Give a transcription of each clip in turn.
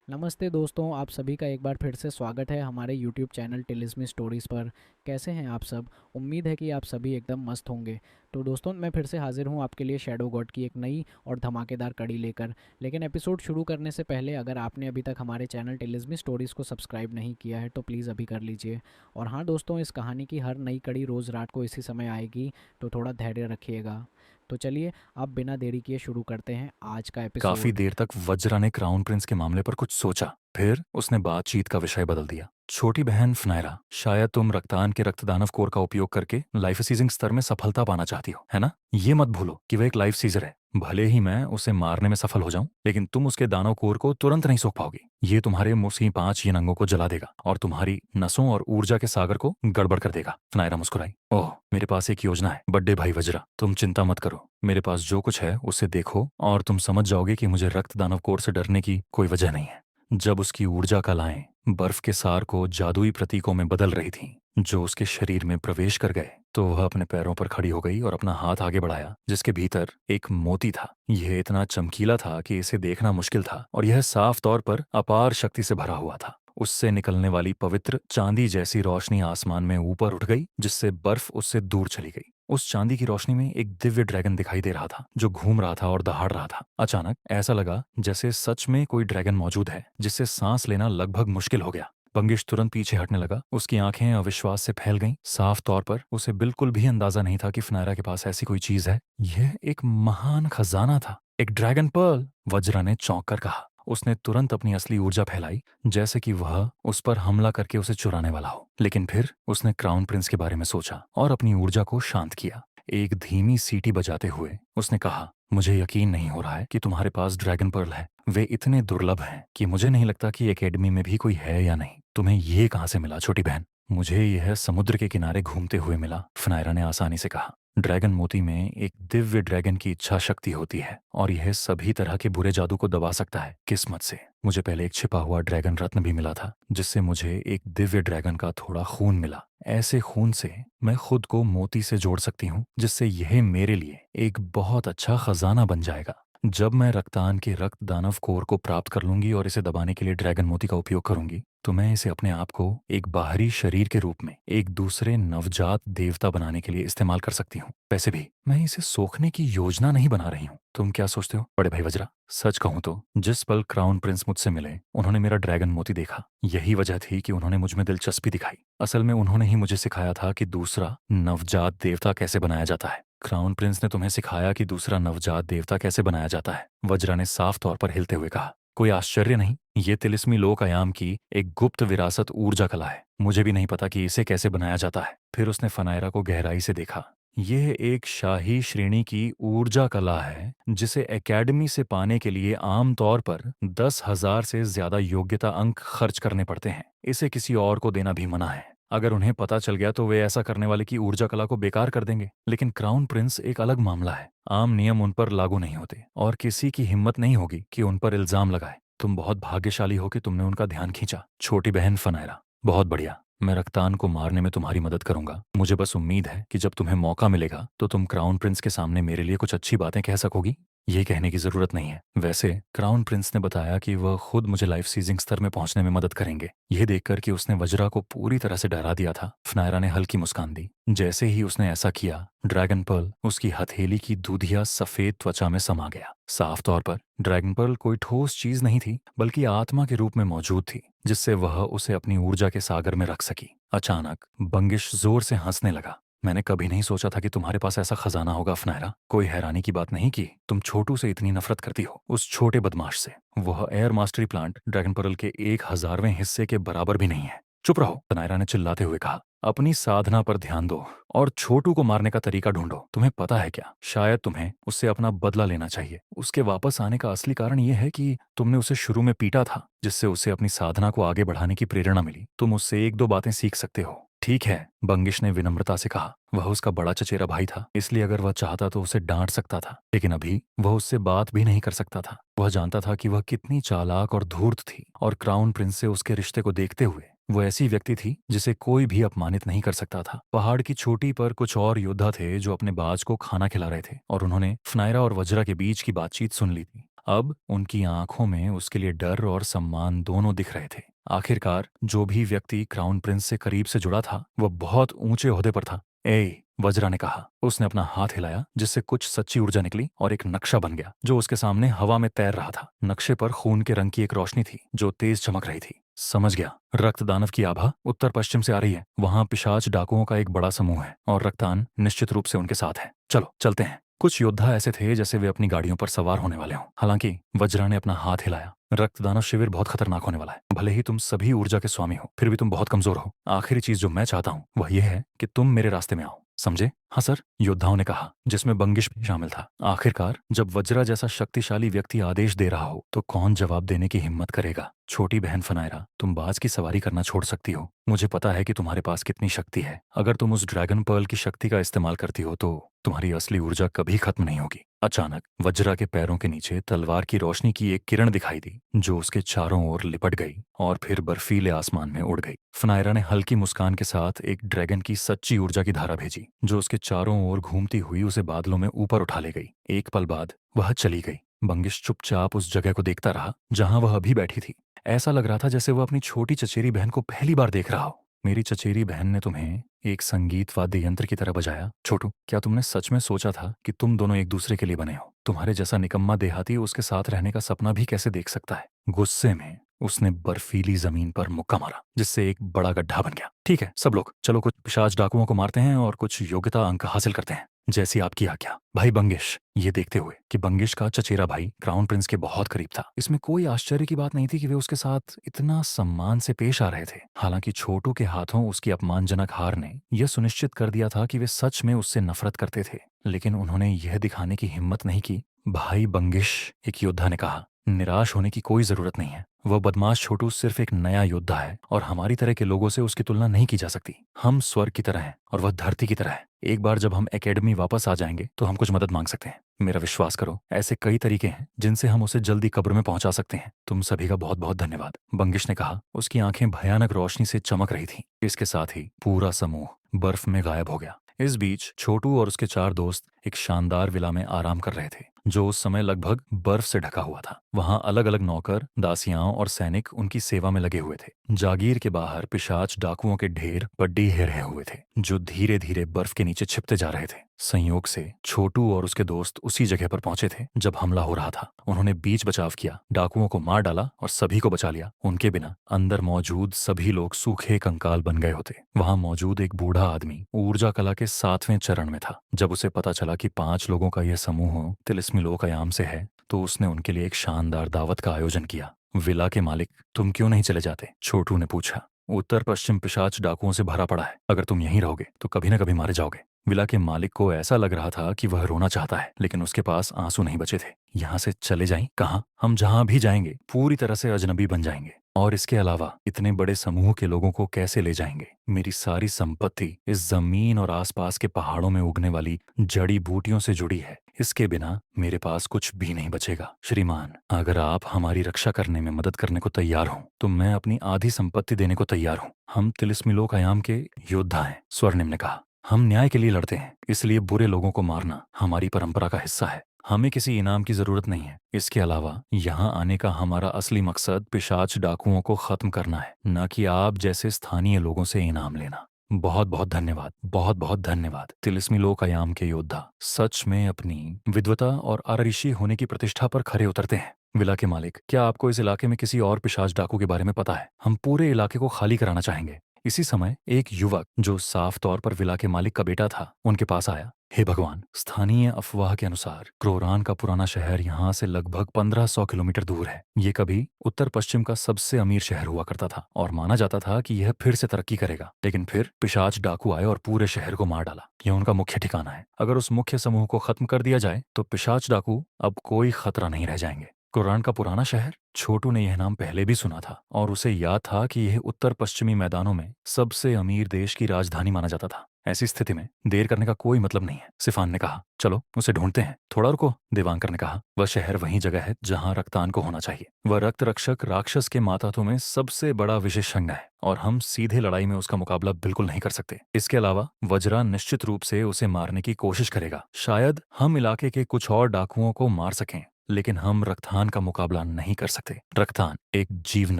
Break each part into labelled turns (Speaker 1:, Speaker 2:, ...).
Speaker 1: नमस्ते दोस्तों, आप सभी का एक बार फिर से स्वागत है हमारे यूट्यूब चैनल टिलिस्मी स्टोरीज़ पर। कैसे हैं आप सब? उम्मीद है कि आप सभी एकदम मस्त होंगे। तो दोस्तों, मैं फिर से हाजिर हूं आपके लिए शैडो गॉड की एक नई और धमाकेदार कड़ी लेकर। लेकिन एपिसोड शुरू करने से पहले अगर आपने अभी तक हमारे चैनल टिलिस्मी स्टोरीज़ को सब्सक्राइब नहीं किया है तो प्लीज़ अभी कर लीजिए। और हाँ दोस्तों, इस कहानी की हर नई कड़ी रोज़ रात को इसी समय आएगी, तो थोड़ा धैर्य रखिएगा। तो चलिए, अब बिना देरी किए शुरू करते हैं आज का
Speaker 2: काफी
Speaker 1: एपिसोड।
Speaker 2: देर तक वज्रा ने क्राउन प्रिंस के मामले पर कुछ सोचा। फिर उसने बातचीत का विषय बदल दिया। छोटी बहन फनायरा, शायद तुम रक्तदान के रक्तदानव कोर का उपयोग करके लाइफ सीजिंग स्तर में सफलता पाना चाहती हो, है ना? ये मत भूलो कि वह एक लाइफ सीजर है। भले ही मैं उसे मारने में सफल हो जाऊं, लेकिन तुम उसके दानव कोर को तुरंत नहीं सोख पाओगी। ये तुम्हारे मुसी 5 yin अंगों को जला देगा और तुम्हारी नसों और ऊर्जा के सागर को गड़बड़ कर देगा। फनायरा मुस्कुराई। ओह, मेरे पास एक योजना है बड्डे भाई वज्रा, तुम चिंता मत करो। मेरे पास जो कुछ है उसे देखो और तुम समझ जाओगे कि मुझे रक्त दानव कोर से डरने की कोई वजह नहीं है। जब उसकी ऊर्जा कलाएं बर्फ के सार को जादुई प्रतीकों में बदल रही थीं, जो उसके शरीर में प्रवेश कर गए, तो वह अपने पैरों पर खड़ी हो गई और अपना हाथ आगे बढ़ाया, जिसके भीतर एक मोती था। यह इतना चमकीला था कि इसे देखना मुश्किल था और यह साफ तौर पर अपार शक्ति से भरा हुआ था। उससे निकलने वाली पवित्र चांदी जैसी रोशनी आसमान में ऊपर उठ गई, जिससे बर्फ उससे दूर चली गई। उस चांदी की रोशनी में एक दिव्य ड्रैगन दिखाई दे रहा था, जो घूम रहा था और दहाड़ रहा था। अचानक ऐसा लगा जैसे सच में कोई ड्रैगन मौजूद है, जिससे सांस लेना लगभग मुश्किल हो गया। बंगिश तुरंत पीछे हटने लगा। उसकी आंखें अविश्वास से फैल गईं। साफ तौर पर उसे बिल्कुल भी अंदाजा नहीं था कि फनायरा के पास ऐसी कोई चीज है। यह एक महान खजाना था, एक ड्रैगन पर्ल। वज्रा ने चौंक कर कहा। उसने तुरंत अपनी असली ऊर्जा फैलाई, जैसे कि वह उस पर हमला करके उसे चुराने वाला हो। लेकिन फिर उसने क्राउन प्रिंस के बारे में सोचा और अपनी ऊर्जा को शांत किया। एक धीमी सीटी बजाते हुए उसने कहा, मुझे यकीन नहीं हो रहा है कि तुम्हारे पास ड्रैगन पर्ल है। वे इतने दुर्लभ हैं कि मुझे नहीं लगता कि एकेडमी में भी कोई है या नहीं। तुम्हें ये कहाँ से मिला छोटी बहन? मुझे यह समुद्र के किनारे घूमते हुए मिला, फनायरा ने आसानी से कहा। ड्रैगन मोती में एक दिव्य ड्रैगन की इच्छा शक्ति होती है और यह सभी तरह के बुरे जादू को दबा सकता है। किस्मत से मुझे पहले एक छिपा हुआ ड्रैगन रत्न भी मिला था, जिससे मुझे एक दिव्य ड्रैगन का थोड़ा खून मिला। ऐसे खून से मैं खुद को मोती से जोड़ सकती हूँ, जिससे यह मेरे लिए एक बहुत अच्छा खजाना बन जाएगा। जब मैं रक्तदान के रक्त दानव कोर को प्राप्त कर लूंगी और इसे दबाने के लिए ड्रैगन मोती का उपयोग करूंगी, तो मैं इसे अपने आप को एक बाहरी शरीर के रूप में एक दूसरे नवजात देवता बनाने के लिए इस्तेमाल कर सकती हूँ। वैसे भी मैं इसे सोखने की योजना नहीं बना रही हूँ। तुम क्या सोचते हो बड़े भाई वज्रा? सच कहूं तो जिस पल क्राउन प्रिंस मुझसे मिले, उन्होंने मेरा ड्रैगन मोती देखा। यही वजह थी कि उन्होंने मुझ में दिलचस्पी दिखाई। असल में उन्होंने ही मुझे सिखाया था कि दूसरा नवजात देवता कैसे बनाया जाता है। क्राउन प्रिंस ने तुम्हें सिखाया कि दूसरा नवजात देवता कैसे बनाया जाता है? वज्रा ने साफ तौर पर हिलते हुए कहा। कोई आश्चर्य नहीं, ये तिलिस्मी लोक आयाम की एक गुप्त विरासत ऊर्जा कला है। मुझे भी नहीं पता कि इसे कैसे बनाया जाता है। फिर उसने फनायरा को गहराई से देखा। यह एक शाही श्रेणी की ऊर्जा कला है, जिसे एकेडमी से पाने के लिए आमतौर पर 10,000 से ज्यादा योग्यता अंक खर्च करने पड़ते हैं। इसे किसी और को देना भी मना है। अगर उन्हें पता चल गया तो वे ऐसा करने वाले की ऊर्जा कला को बेकार कर देंगे। लेकिन क्राउन प्रिंस एक अलग मामला है। आम नियम उन पर लागू नहीं होते और किसी की हिम्मत नहीं होगी कि उन पर इल्जाम लगाए। तुम बहुत भाग्यशाली हो कि तुमने उनका ध्यान खींचा, छोटी बहन फनायरा। बहुत बढ़िया, मैं रक्तान को मारने में तुम्हारी मदद करूंगा। मुझे बस उम्मीद है कि जब तुम्हें मौका मिलेगा तो तुम क्राउन प्रिंस के सामने मेरे लिए कुछ अच्छी बातें कह सकोगी। ये कहने की जरूरत नहीं है। वैसे क्राउन प्रिंस ने बताया कि वह खुद मुझे लाइफ सीजिंग स्तर में पहुंचने में मदद करेंगे। यह देखकर कि उसने वज्रा को पूरी तरह से डरा दिया था, फनायरा ने हल्की मुस्कान दी। जैसे ही उसने ऐसा किया, ड्रैगन पर्ल उसकी हथेली की दूधिया सफेद त्वचा में समा गया। साफ तौर पर ड्रैगन पर्ल कोई ठोस चीज नहीं थी, बल्कि आत्मा के रूप में मौजूद थी, जिससे वह उसे अपनी ऊर्जा के सागर में रख सकी। अचानक बंगिश जोर से हंसने लगा। मैंने कभी नहीं सोचा था कि तुम्हारे पास ऐसा खजाना होगा फनायरा। कोई हैरानी की बात नहीं कि तुम छोटू से इतनी नफरत करती हो, उस छोटे बदमाश से। वह air mastery plant dragon pearl के 1,000वें हिस्से के बराबर भी नहीं है। चुप रहो, फनायरा ने चिल्लाते हुए कहा। अपनी साधना पर ध्यान दो और छोटू को मारने का तरीका ढूंढो। तुम्हें पता है क्या, शायद तुम्हें उससे अपना बदला लेना चाहिए। उसके वापस आने का असली कारण यह है कि तुमने उसे शुरू में पीटा था, जिससे उसे अपनी साधना को आगे बढ़ाने की प्रेरणा मिली। तुम उससे एक दो बातें सीख सकते हो। ठीक है, बंगिश ने विनम्रता से कहा। वह उसका बड़ा चचेरा भाई था, इसलिए अगर वह चाहता तो उसे डांट सकता था, लेकिन अभी वह उससे बात भी नहीं कर सकता था। वह जानता था कि वह कितनी चालाक और धूर्त थी, और क्राउन प्रिंस से उसके रिश्ते को देखते हुए वो ऐसी व्यक्ति थी जिसे कोई भी अपमानित नहीं कर सकता था। पहाड़ की चोटी पर कुछ और योद्धा थे जो अपने बाज को खाना खिला रहे थे, और उन्होंने फनायरा और वज्रा के बीच की बातचीत सुन ली थी। अब उनकी आंखों में उसके लिए डर और सम्मान दोनों दिख रहे थे। आखिरकार जो भी व्यक्ति क्राउन प्रिंस से करीब से जुड़ा था वह बहुत ऊंचे ओहदे पर था। ए, वज्रा ने कहा। उसने अपना हाथ हिलाया जिससे कुछ सच्ची ऊर्जा निकली और एक नक्शा बन गया जो उसके सामने हवा में तैर रहा था। नक्शे पर खून के रंग की एक रोशनी थी जो तेज चमक रही थी। समझ गया, रक्त दानव की आभा उत्तर पश्चिम से आ रही है। वहां पिशाच डाकुओं का एक बड़ा समूह है और रक्तान निश्चित रूप से उनके साथ है। चलो चलते हैं। कुछ योद्धा ऐसे थे जैसे वे अपनी गाड़ियों पर सवार होने वाले हों। हालांकि वज्रा ने अपना हाथ हिलाया। रक्तदानव शिविर बहुत खतरनाक होने वाला है। भले ही तुम सभी ऊर्जा के स्वामी हो, फिर भी तुम बहुत कमजोर हो। आखिरी चीज जो मैं चाहता हूँ वह यह है कि तुम मेरे रास्ते में आओ, समझे? हाँ सर, योद्धाओं ने कहा, जिसमें बंगिश भी शामिल था। आखिरकार जब वज्रा जैसा शक्तिशाली व्यक्ति आदेश दे रहा हो तो कौन जवाब देने की हिम्मत करेगा? छोटी बहन फनायरा, तुम बाज की सवारी करना छोड़ सकती हो। मुझे पता है कि तुम्हारे पास कितनी शक्ति है। अगर तुम उस ड्रैगन पर्ल की शक्ति का इस्तेमाल करती हो तो तुम्हारी असली ऊर्जा कभी खत्म नहीं होगी। अचानक वज्रा के पैरों के नीचे तलवार की रोशनी की एक किरण दिखाई दी जो उसके चारों ओर लिपट गई और फिर बर्फीले आसमान में उड़ गई। फनायरा ने हल्की मुस्कान के साथ एक ड्रैगन की सच्ची ऊर्जा की धारा भेजी जो उसके चारों ओर घूमती हुई उसे बादलों में ऊपर उठा ले गई। एक पल बाद वह चली गई। बंगिश चुपचाप उस जगह को देखता रहा जहां वह अभी बैठी थी। ऐसा लग रहा था जैसे वह अपनी छोटी चचेरी बहन को पहली बार देख रहा हो। मेरी चचेरी बहन ने तुम्हें एक संगीत वाद्य यंत्र की तरह बजाया। छोटू, क्या तुमने सच में सोचा था कि तुम दोनों एक दूसरे के लिए बने हो? तुम्हारे जैसा निकम्मा देहाती उसके साथ रहने का सपना भी कैसे देख सकता है? गुस्से में उसने बर्फीली जमीन पर मुक्का मारा जिससे एक बड़ा गड्ढा बन गया। ठीक है सब लोग, चलो कुछ पिशाच डाकुओं को मारते हैं और कुछ योग्यता अंक हासिल करते हैं, जैसी आपकी आज्ञा। भाई बंगिश, ये देखते हुए कि बंगिश का चचेरा भाई क्राउन प्रिंस के बहुत करीब था, इसमें कोई आश्चर्य की बात नहीं थी कि वे उसके साथ इतना सम्मान से पेश आ रहे थे। हालांकि छोटू के हाथों उसकी अपमानजनक हार ने यह सुनिश्चित कर दिया था कि वे सच में उससे नफरत करते थे, लेकिन उन्होंने यह दिखाने की हिम्मत नहीं की। भाई बंगिश, एक योद्धा ने कहा, निराश होने की कोई जरूरत नहीं है। वह बदमाश छोटू सिर्फ एक नया योद्धा है और हमारी तरह के लोगों से उसकी तुलना नहीं की जा सकती। हम स्वर्ग की तरह हैं और वह धरती की तरह है। एक बार जब हम एकेडमी वापस आ जाएंगे तो हम कुछ मदद मांग सकते हैं। मेरा विश्वास करो, ऐसे कई तरीके हैं जिनसे हम उसे जल्दी कब्र में पहुंचा सकते हैं। तुम सभी का बहुत बहुत धन्यवाद, बंगिश ने कहा। उसकी आंखें भयानक रोशनी से चमक रही थीं। इसके साथ ही पूरा समूह बर्फ में गायब हो गया। इस बीच छोटू और उसके चार दोस्त एक शानदार विला में आराम कर रहे थे जो उस समय लगभग बर्फ से ढका हुआ था। वहां अलग अलग नौकर, दासियां और सैनिक उनकी सेवा में लगे हुए थे। जागीर के बाहर पिशाच डाकुओं के ढेर पड्डी रहे हुए थे जो धीरे धीरे बर्फ के नीचे छिपते जा रहे थे। संयोग से छोटू और उसके दोस्त उसी जगह पर पहुंचे थे जब हमला हो रहा था। उन्होंने बीच बचाव किया, डाकुओं को मार डाला और सभी को बचा लिया। उनके बिना अंदर मौजूद सभी लोग सूखे कंकाल बन गए होते। वहां मौजूद एक बूढ़ा आदमी ऊर्जा कला के 7वें चरण में था। जब उसे पता चला कि 5 लोगों का यह समूह तिलिस्मी लोकायाम से है तो उसने उनके लिए एक शानदार दावत का आयोजन किया। विला के मालिक, तुम क्यों नहीं चले जाते? छोटू ने पूछा। उत्तर पश्चिम पिशाच डाकुओं से भरा पड़ा है। अगर तुम यहीं रहोगे तो कभी न कभी मारे जाओगे। विला के मालिक को ऐसा लग रहा था कि वह रोना चाहता है, लेकिन उसके पास आंसू नहीं बचे थे। यहाँ से चले जाएं? कहाँ? हम जहाँ भी जाएंगे पूरी तरह से अजनबी बन जाएंगे। और इसके अलावा इतने बड़े समूह के लोगों को कैसे ले जाएंगे? मेरी सारी संपत्ति इस जमीन और आसपास के पहाड़ों में उगने वाली जड़ी बूटियों से जुड़ी है। इसके बिना मेरे पास कुछ भी नहीं बचेगा। श्रीमान, अगर आप हमारी रक्षा करने में मदद करने को तैयार हो तो मैं अपनी आधी संपत्ति देने को तैयार हूँ। हम तिलिस्मी लोकायाम के योद्धा हैं, स्वर्णिम ने कहा। हम न्याय के लिए लड़ते हैं, इसलिए बुरे लोगों को मारना हमारी परंपरा का हिस्सा है। हमें किसी इनाम की जरूरत नहीं है। इसके अलावा यहाँ आने का हमारा असली मकसद पिशाच डाकुओं को खत्म करना है, न कि आप जैसे स्थानीय लोगों से इनाम लेना। बहुत बहुत धन्यवाद, बहुत बहुत धन्यवाद तिलिस्मी लोकायाम के योद्धा, सच में अपनी विद्वता और आरऋषि होने की प्रतिष्ठा पर खरे उतरते हैं। विला के मालिक, क्या आपको इस इलाके में किसी और पिशाच डाकू के बारे में पता है? हम पूरे इलाके को खाली कराना चाहेंगे। इसी समय एक युवक जो साफ तौर पर विला के मालिक का बेटा था उनके पास आया। हे भगवान, स्थानीय अफवाह के अनुसार क्रोरान का पुराना शहर यहाँ से लगभग 1500 किलोमीटर दूर है। ये कभी उत्तर पश्चिम का सबसे अमीर शहर हुआ करता था और माना जाता था कि यह फिर से तरक्की करेगा, लेकिन फिर पिशाच डाकू आए और पूरे शहर को मार डाला। यह उनका मुख्य ठिकाना है। अगर उस मुख्य समूह को खत्म कर दिया जाए तो पिशाच डाकू अब कोई खतरा नहीं रह जाएंगे। कुरान का पुराना शहर? छोटू ने यह नाम पहले भी सुना था और उसे याद था कि यह उत्तर पश्चिमी मैदानों में सबसे अमीर देश की राजधानी माना जाता था। ऐसी स्थिति में देर करने का कोई मतलब नहीं है, सिफान ने कहा। चलो उसे ढूंढते हैं। थोड़ा रुको, देवांकर ने कहा। वह शहर वही जगह है जहां रक्तान को होना चाहिए। वह रक्त रक्षक राक्षस के मातातों में सबसे बड़ा विशेषज्ञ है और हम सीधे लड़ाई में उसका मुकाबला बिल्कुल नहीं कर सकते। इसके अलावा वज्रा निश्चित रूप से उसे मारने की कोशिश करेगा। शायद हम इलाके के कुछ और डाकुओं को मार सकें, लेकिन हम रक्तदान का मुकाबला नहीं कर सकते। रक्तदान एक जीवन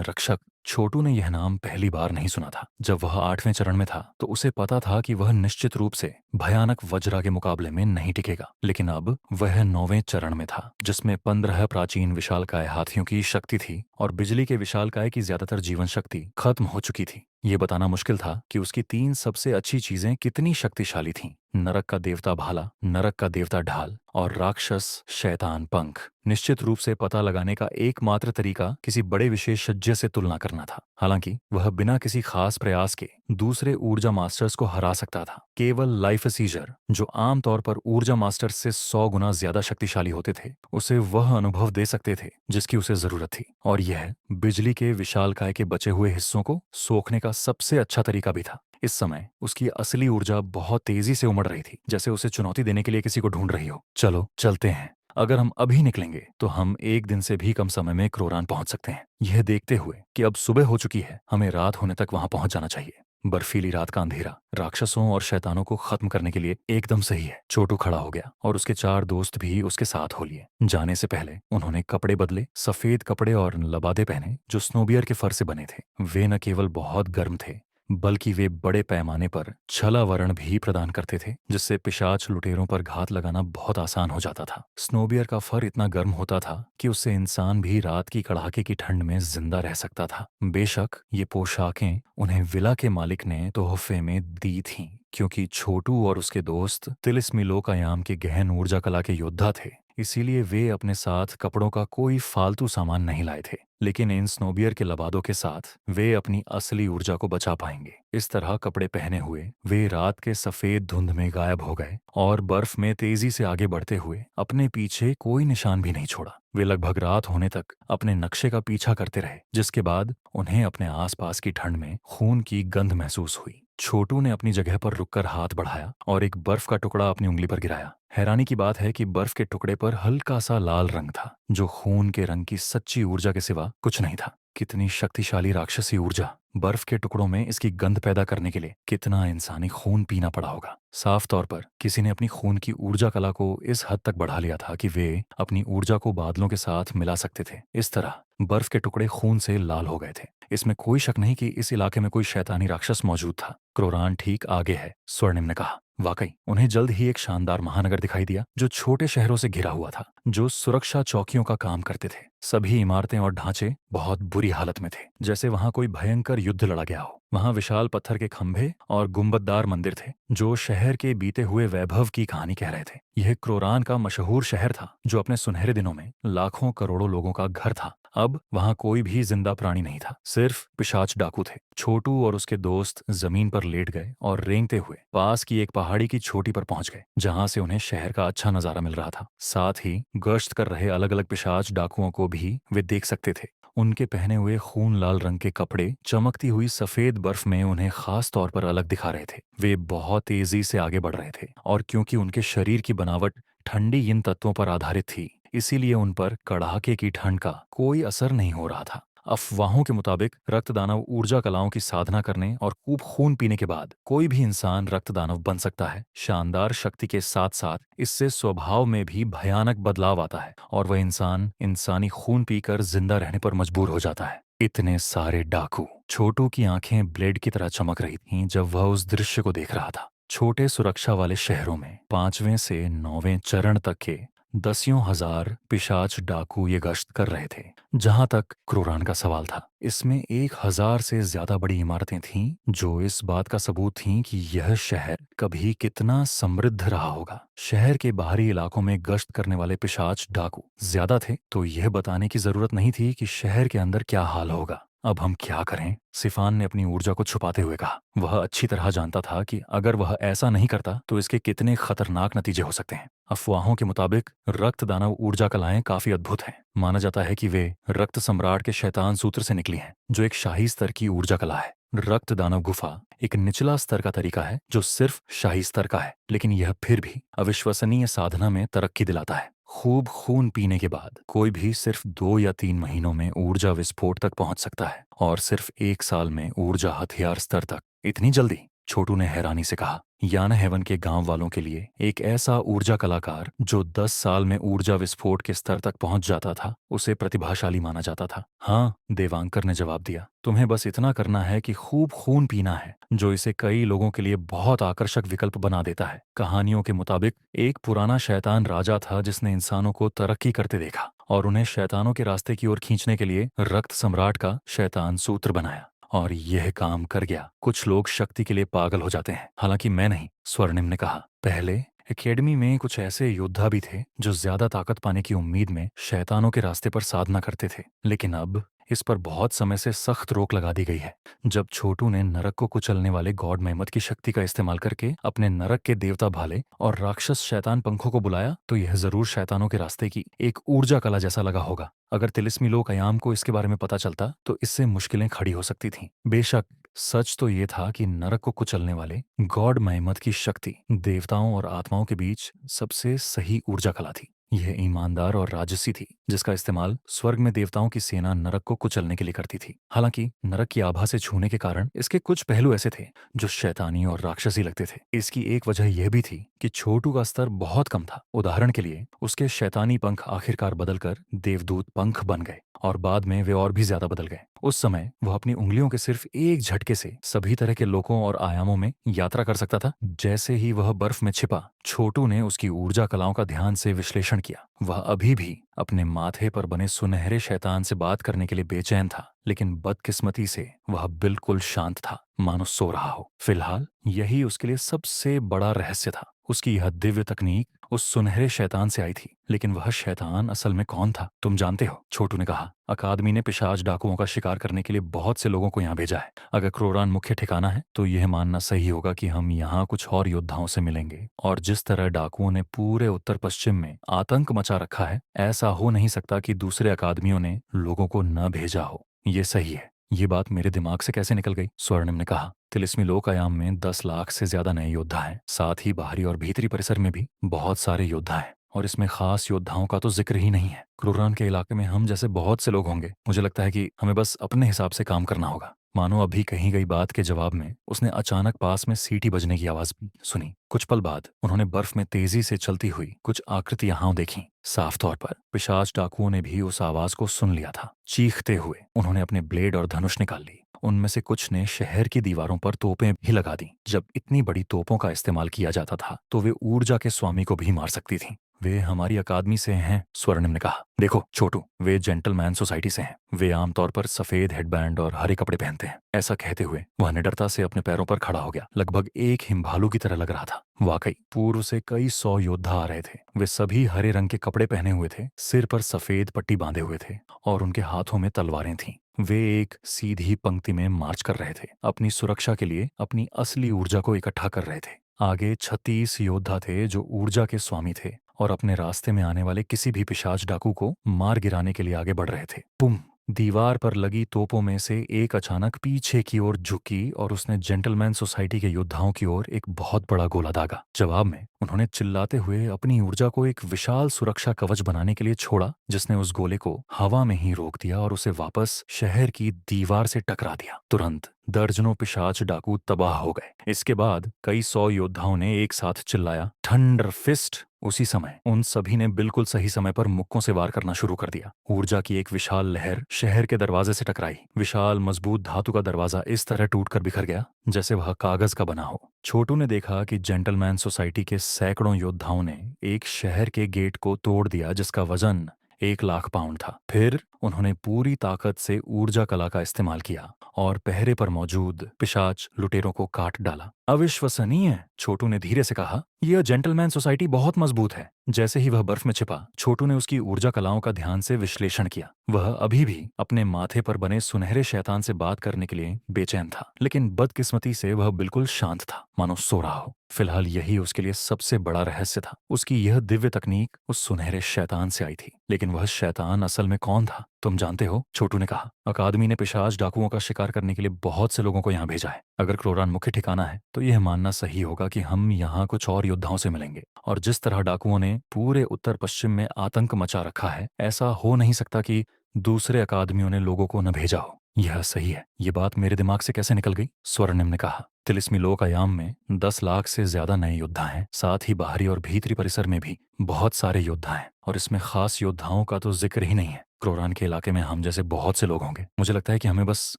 Speaker 2: रक्षक। छोटू ने यह नाम पहली बार नहीं सुना था। जब वह 8वें चरण में था तो उसे पता था कि वह निश्चित रूप से भयानक वज्रा के मुकाबले में नहीं टिकेगा। लेकिन अब वह 9वें चरण में था, जिसमें 15 प्राचीन विशालकाय हाथियों की शक्ति थी और बिजली के विशालकाय की ज्यादातर जीवन शक्ति खत्म हो चुकी थी। ये बताना मुश्किल था कि उसकी 3 सबसे अच्छी चीजें कितनी शक्तिशाली थीं। नरक का देवता भाला, नरक का देवता ढाल और राक्षस शैतान पंख। निश्चित रूप से पता लगाने का एकमात्र तरीका किसी बड़े विशेषज्ञ से तुलना करना था। हालांकि वह बिना किसी खास प्रयास के दूसरे ऊर्जा मास्टर्स को हरा सकता था। केवल लाइफ सीजर, जो आमतौर पर ऊर्जा मास्टर्स से 100 गुना ज्यादा शक्तिशाली होते थे, उसे वह अनुभव दे सकते थे जिसकी उसे जरूरत थी। और यह बिजली के विशालकाय के बचे हुए हिस्सों को सोखने का सबसे अच्छा तरीका भी था। इस समय उसकी असली ऊर्जा बहुत तेजी से उमड़ रही थी, जैसे उसे चुनौती देने के लिए किसी को ढूंढ रही हो। चलो चलते हैं। अगर हम अभी निकलेंगे तो हम एक दिन से भी कम समय में क्रोरान पहुंच सकते हैं। यह देखते हुए कि अब सुबह हो चुकी है, हमें रात होने तक वहां पहुंच जाना चाहिए। बर्फीली रात का अंधेरा राक्षसों और शैतानों को खत्म करने के लिए एकदम सही है। छोटू खड़ा हो गया और उसके 4 दोस्त भी उसके साथ हो लिए। जाने से पहले उन्होंने कपड़े बदले, सफेद कपड़े और लबादे पहने जो स्नोबियर के फर से बने थे। वे न केवल बहुत गर्म थे, बल्कि वे बड़े पैमाने पर छलावरण भी प्रदान करते थे, जिससे पिशाच लुटेरों पर घात लगाना बहुत आसान हो जाता था। स्नोबियर का फर इतना गर्म होता था कि उससे इंसान भी रात की कड़ाके की ठंड में जिंदा रह सकता था। बेशक ये पोशाकें उन्हें विला के मालिक ने तोहफे में दी थीं, क्योंकि छोटू और उसके दोस्त तिलिस्मिलोकायाम के गहन ऊर्जा कला के योद्धा थे। इसीलिए वे अपने साथ कपड़ों का कोई फालतू सामान नहीं लाए थे। लेकिन इन स्नोबियर के लबादों के साथ वे अपनी असली ऊर्जा को बचा पाएंगे। इस तरह कपड़े पहने हुए वे रात के सफेद धुंध में गायब हो गए और बर्फ में तेजी से आगे बढ़ते हुए अपने पीछे कोई निशान भी नहीं छोड़ा। वे लगभग रात होने तक अपने नक्शे का पीछा करते रहे, जिसके बाद उन्हें अपने आसपास की ठंड में खून की गंध महसूस हुई। छोटू ने अपनी जगह पर रुककर हाथ बढ़ाया और एक बर्फ का टुकड़ा अपनी उंगली पर गिराया। हैरानी की बात है कि बर्फ के टुकड़े पर हल्का सा लाल रंग था, जो खून के रंग की सच्ची ऊर्जा के सिवा कुछ नहीं था। कितनी शक्तिशाली राक्षसी ऊर्जा! बर्फ के टुकड़ों में इसकी गंध पैदा करने के लिए कितना इंसानी खून पीना पड़ा होगा। साफ तौर पर किसी ने अपनी खून की ऊर्जा कला को इस हद तक बढ़ा लिया था कि वे अपनी ऊर्जा को बादलों के साथ मिला सकते थे। इस तरह बर्फ के टुकड़े खून से लाल हो गए थे। इसमें कोई शक नहीं कि इस इलाके में कोई शैतानी राक्षस मौजूद था। क्रोरान ठीक आगे है, स्वर्णिम ने कहा। वाकई उन्हें जल्द ही एक शानदार महानगर दिखाई दिया, जो छोटे शहरों से घिरा हुआ था, जो सुरक्षा चौकियों का काम करते थे। सभी इमारतें और ढांचे बहुत बुरी हालत में थे, जैसे वहां कोई भयंकर युद्ध लड़ा गया हो। वहां विशाल पत्थर के खंभे और गुंबददार मंदिर थे, जो शहर के बीते हुए वैभव की कहानी कह रहे थे। यह क्रोरान का मशहूर शहर था, जो अपने सुनहरे दिनों में लाखों करोड़ों लोगों का घर था। अब वहां कोई भी जिंदा प्राणी नहीं था, सिर्फ पिशाच डाकू थे। छोटू और उसके दोस्त जमीन पर लेट गए और रेंगते हुए पास की एक पहाड़ी की चोटी पर पहुंच गए, जहां से उन्हें शहर का अच्छा नजारा मिल रहा था। साथ ही गश्त कर रहे अलग अलग पिशाच डाकुओं को भी वे देख सकते थे। उनके पहने हुए खून लाल रंग के कपड़े चमकती हुई सफेद बर्फ में उन्हें खास तौर पर अलग दिखा रहे थे। वे बहुत तेजी से आगे बढ़ रहे थे और क्योंकि उनके शरीर की बनावट ठंडी इन तत्वों पर आधारित थी, इसीलिए उन पर कड़ाके की ठंड का कोई असर नहीं हो रहा था। अफवाहों के मुताबिक रक्तदानव ऊर्जा कलाओं की साधना करने और खूब खून पीने के बाद कोई भी इंसान रक्तदानव बन सकता है। शानदार शक्ति के साथ साथ इससे स्वभाव में भी भयानक बदलाव आता है और वह इंसान इंसानी खून पीकर जिंदा रहने पर मजबूर हो जाता है। इतने सारे डाकू! छोटू की आंखें ब्लेड की तरह चमक रही थीं जब वह उस दृश्य को देख रहा था। छोटे सुरक्षा वाले शहरों में 5वें से 9वें चरण तक के दसियों हजार पिशाच डाकू ये गश्त कर रहे थे। जहां तक क्रोरान का सवाल था, इसमें 1000 से ज्यादा बड़ी इमारतें थीं, जो इस बात का सबूत थीं कि यह शहर कभी कितना समृद्ध रहा होगा। शहर के बाहरी इलाकों में गश्त करने वाले पिशाच डाकू ज्यादा थे, तो यह बताने की जरूरत नहीं थी कि शहर के अंदर क्या हाल होगा। अब हम क्या करें? सिफान ने अपनी ऊर्जा को छुपाते हुए कहा। वह अच्छी तरह जानता था कि अगर वह ऐसा नहीं करता तो इसके कितने खतरनाक नतीजे हो सकते हैं। अफवाहों के मुताबिक रक्तदानव ऊर्जा कलाएं काफी अद्भुत हैं। माना जाता है कि वे रक्त सम्राट के शैतान सूत्र से निकली हैं, जो एक शाही स्तर की ऊर्जा कला है। रक्तदानव गुफा एक निचला स्तर का तरीका है जो सिर्फ शाही स्तर का है, लेकिन यह फिर भी अविश्वसनीय साधना में तरक्की दिलाता है। खूब खून पीने के बाद कोई भी सिर्फ 2 या 3 महीनों में ऊर्जा विस्फोट तक पहुंच सकता है, और सिर्फ 1 साल में ऊर्जा हथियार स्तर तक। इतनी जल्दी? छोटू ने हैरानी से कहा। याना हेवन के गांव वालों के लिए एक ऐसा ऊर्जा कलाकार जो 10 साल में ऊर्जा विस्फोट के स्तर तक पहुंच जाता था, उसे प्रतिभाशाली माना जाता था। हाँ, देवांकर ने जवाब दिया, तुम्हें बस इतना करना है कि खूब खून पीना है, जो इसे कई लोगों के लिए बहुत आकर्षक विकल्प बना देता है। कहानियों के मुताबिक एक पुराना शैतान राजा था जिसने इंसानों को तरक्की करते देखा और उन्हें शैतानों के रास्ते की ओर खींचने के लिए रक्त सम्राट का शैतान सूत्र बनाया। और यह काम कर गया। कुछ लोग शक्ति के लिए पागल हो जाते हैं, हालांकि मैं नहीं, स्वर्णिम ने कहा। पहले एकेडमी में कुछ ऐसे योद्धा भी थे जो ज्यादा ताकत पाने की उम्मीद में शैतानों के रास्ते पर साधना करते थे, लेकिन अब इस पर बहुत समय से सख्त रोक लगा दी गई है। जब छोटू ने नरक को कुचलने वाले गॉड मेहमद की शक्ति का इस्तेमाल करके अपने नरक के देवता भाले और राक्षस शैतान पंखों को बुलाया, तो यह जरूर शैतानों के रास्ते की एक ऊर्जा कला जैसा लगा होगा। अगर तिलिस्मी लोक अयाम को इसके बारे में पता चलता तो इससे मुश्किलें खड़ी हो सकती थीं। बेशक सच तो ये था कि नरक को कुचलने वाले गॉड मेहमद की शक्ति देवताओं और आत्माओं के बीच सबसे सही ऊर्जा कला थी। यह ईमानदार और राजसी थी, जिसका इस्तेमाल स्वर्ग में देवताओं की सेना नरक को कुचलने के लिए करती थी। हालांकि नरक की आभा से छूने के कारण इसके कुछ पहलू ऐसे थे जो शैतानी और राक्षसी लगते थे। इसकी एक वजह यह भी थी कि छोटू का स्तर बहुत कम था। उदाहरण के लिए उसके शैतानी पंख आखिरकार बदलकर देवदूत पंख बन गए और बाद में वे और भी ज्यादा बदल गए। उस समय वह अपनी उंगलियों के सिर्फ एक झटके से सभी तरह के लोकों और आयामों में यात्रा कर सकता था। जैसे ही वह बर्फ में छिपा, छोटू ने उसकी ऊर्जा कलाओं का ध्यान से विश्लेषण किया। वह अभी भी अपने माथे पर बने सुनहरे शैतान से बात करने के लिए बेचैन था, लेकिन बदकिस्मती से वह बिल्कुल शांत था, मानो सो रहा हो। फिलहाल यही उसके लिए सबसे बड़ा रहस्य था। उसकी यह दिव्य तकनीक उस सुनहरे शैतान से आई थी, लेकिन वह शैतान असल में कौन था, तुम जानते हो? छोटू ने कहा। अकादमी ने पिशाच डाकुओं का शिकार करने के लिए बहुत से लोगों को यहाँ भेजा है। अगर क्रोरान मुख्य ठिकाना है तो यह मानना सही होगा कि हम यहाँ कुछ और योद्धाओं से मिलेंगे। और जिस तरह डाकुओं ने पूरे उत्तर पश्चिम में आतंक मचा रखा है, ऐसा हो नहीं सकता कि दूसरे अकादमियों ने लोगों को न भेजा हो। ये सही है। ये बात मेरे दिमाग से कैसे निकल गई? स्वर्णिम ने कहा। तिलिस्मी लोकायाम में 10 लाख से ज्यादा नए योद्धा हैं। साथ ही बाहरी और भीतरी परिसर में भी बहुत सारे योद्धा हैं, और इसमें खास योद्धाओं का तो जिक्र ही नहीं है। क्रूरान के इलाके में हम जैसे बहुत से लोग होंगे। मुझे लगता है कि हमें बस अपने हिसाब से काम करना होगा। मानो अभी कही गई बात के जवाब में उसने अचानक पास में सीटी बजने की आवाज सुनी। कुछ पल बाद उन्होंने बर्फ में तेजी से चलती हुई कुछ आकृतियां देखी। साफ तौर पर पिशाच डाकुओं ने भी उस आवाज को सुन लिया था। चीखते हुए उन्होंने अपने ब्लेड और धनुष निकाल ली। उनमें से कुछ ने शहर की दीवारों पर तोपें भी लगा दी। जब इतनी बड़ी तोपों का इस्तेमाल किया जाता था तो वे ऊर्जा के स्वामी को भी मार सकती थीं। वे हमारी अकादमी से हैं, स्वर्णिम ने कहा। देखो छोटू, वे जेंटलमैन सोसाइटी से हैं। वे आमतौर पर सफेद हेडबैंड और हरे कपड़े पहनते हैं। ऐसा कहते हुए वह निडरता से अपने पैरों पर खड़ा हो गया। लगभग एक हिमभालू की तरह लग रहा था। वाकई पूर्व से कई 100 योद्धा आ रहे थे। वे सभी हरे रंग के कपड़े पहने हुए थे, सिर पर सफेद पट्टी बांधे हुए थे और उनके हाथों में तलवारें थीं। वे एक सीधी पंक्ति में मार्च कर रहे थे, अपनी सुरक्षा के लिए अपनी असली ऊर्जा को इकट्ठा कर रहे थे। आगे 36 योद्धा थे जो ऊर्जा के स्वामी थे और अपने रास्ते में आने वाले किसी भी पिशाच डाकू को मार गिराने के लिए आगे बढ़ रहे थे। पुम! दीवार पर लगी तोपों में से एक अचानक पीछे की ओर झुकी और उसने जेंटलमैन सोसाइटी के योद्धाओं की ओर एक बहुत बड़ा गोला दागा। जवाब में उन्होंने चिल्लाते हुए अपनी ऊर्जा को एक विशाल सुरक्षा कवच बनाने के लिए छोड़ा, जिसने उस गोले को हवा में ही रोक दिया और उसे वापस शहर की दीवार से टकरा दिया। तुरंत दर्जनों पिशाच डाकू तबाह हो गए। इसके बाद कई 100 योद्धाओं ने एक साथ चिल्लाया, थंडर फिस्ट! उसी समय उन सभी ने बिल्कुल सही समय पर मुक्कों से वार करना शुरू कर दिया। ऊर्जा की एक विशाल लहर शहर के दरवाजे से टकराई। विशाल मजबूत धातु का दरवाजा इस तरह टूटकर बिखर गया जैसे वह कागज का बना हो। छोटू ने देखा कि जेंटलमैन सोसाइटी के सैकड़ों योद्धाओं ने एक शहर के गेट को तोड़ दिया जिसका वजन 1 लाख पाउंड था। फिर उन्होंने पूरी ताकत से ऊर्जा कला का इस्तेमाल किया और पहरे पर मौजूद पिशाच लुटेरों को काट डाला। अविश्वसनीय, छोटू ने धीरे से कहा। यह जेंटलमैन सोसाइटी बहुत मजबूत है। जैसे ही वह बर्फ में छिपा, छोटू ने उसकी ऊर्जा कलाओं का ध्यान से विश्लेषण किया। वह अभी भी अपने माथे पर बने सुनहरे शैतान से बात करने के लिए बेचैन था, लेकिन बदकिस्मती से वह बिल्कुल शांत था, मानो सो रहा हो। फिलहाल यही उसके लिए सबसे बड़ा रहस्य था। उसकी यह दिव्य तकनीक उस सुनहरे शैतान से आई थी, लेकिन वह शैतान असल में कौन था, तुम जानते हो? छोटू ने कहा। अकादमी ने पिशाच डाकुओं का शिकार करने के लिए बहुत से लोगों को यहाँ भेजा है। अगर क्लोरान मुख्य ठिकाना है तो यह मानना सही होगा कि हम यहाँ कुछ और योद्धाओं से मिलेंगे। और जिस तरह डाकुओं ने पूरे उत्तर पश्चिम में आतंक मचा रखा है, ऐसा हो नहीं सकता कि दूसरे अकादमियों ने लोगों को न भेजा हो। यह सही है। ये बात मेरे दिमाग से कैसे निकल गई? स्वर्णिम ने कहा। तिलिस्मी लोकायाम में 10 लाख से ज्यादा नए योद्धा हैं। साथ ही बाहरी और भीतरी परिसर में भी बहुत सारे योद्धा हैं, और इसमें खास योद्धाओं का तो जिक्र ही नहीं है। क्रोरान के इलाके में हम जैसे बहुत से लोग होंगे। मुझे लगता है कि हमें बस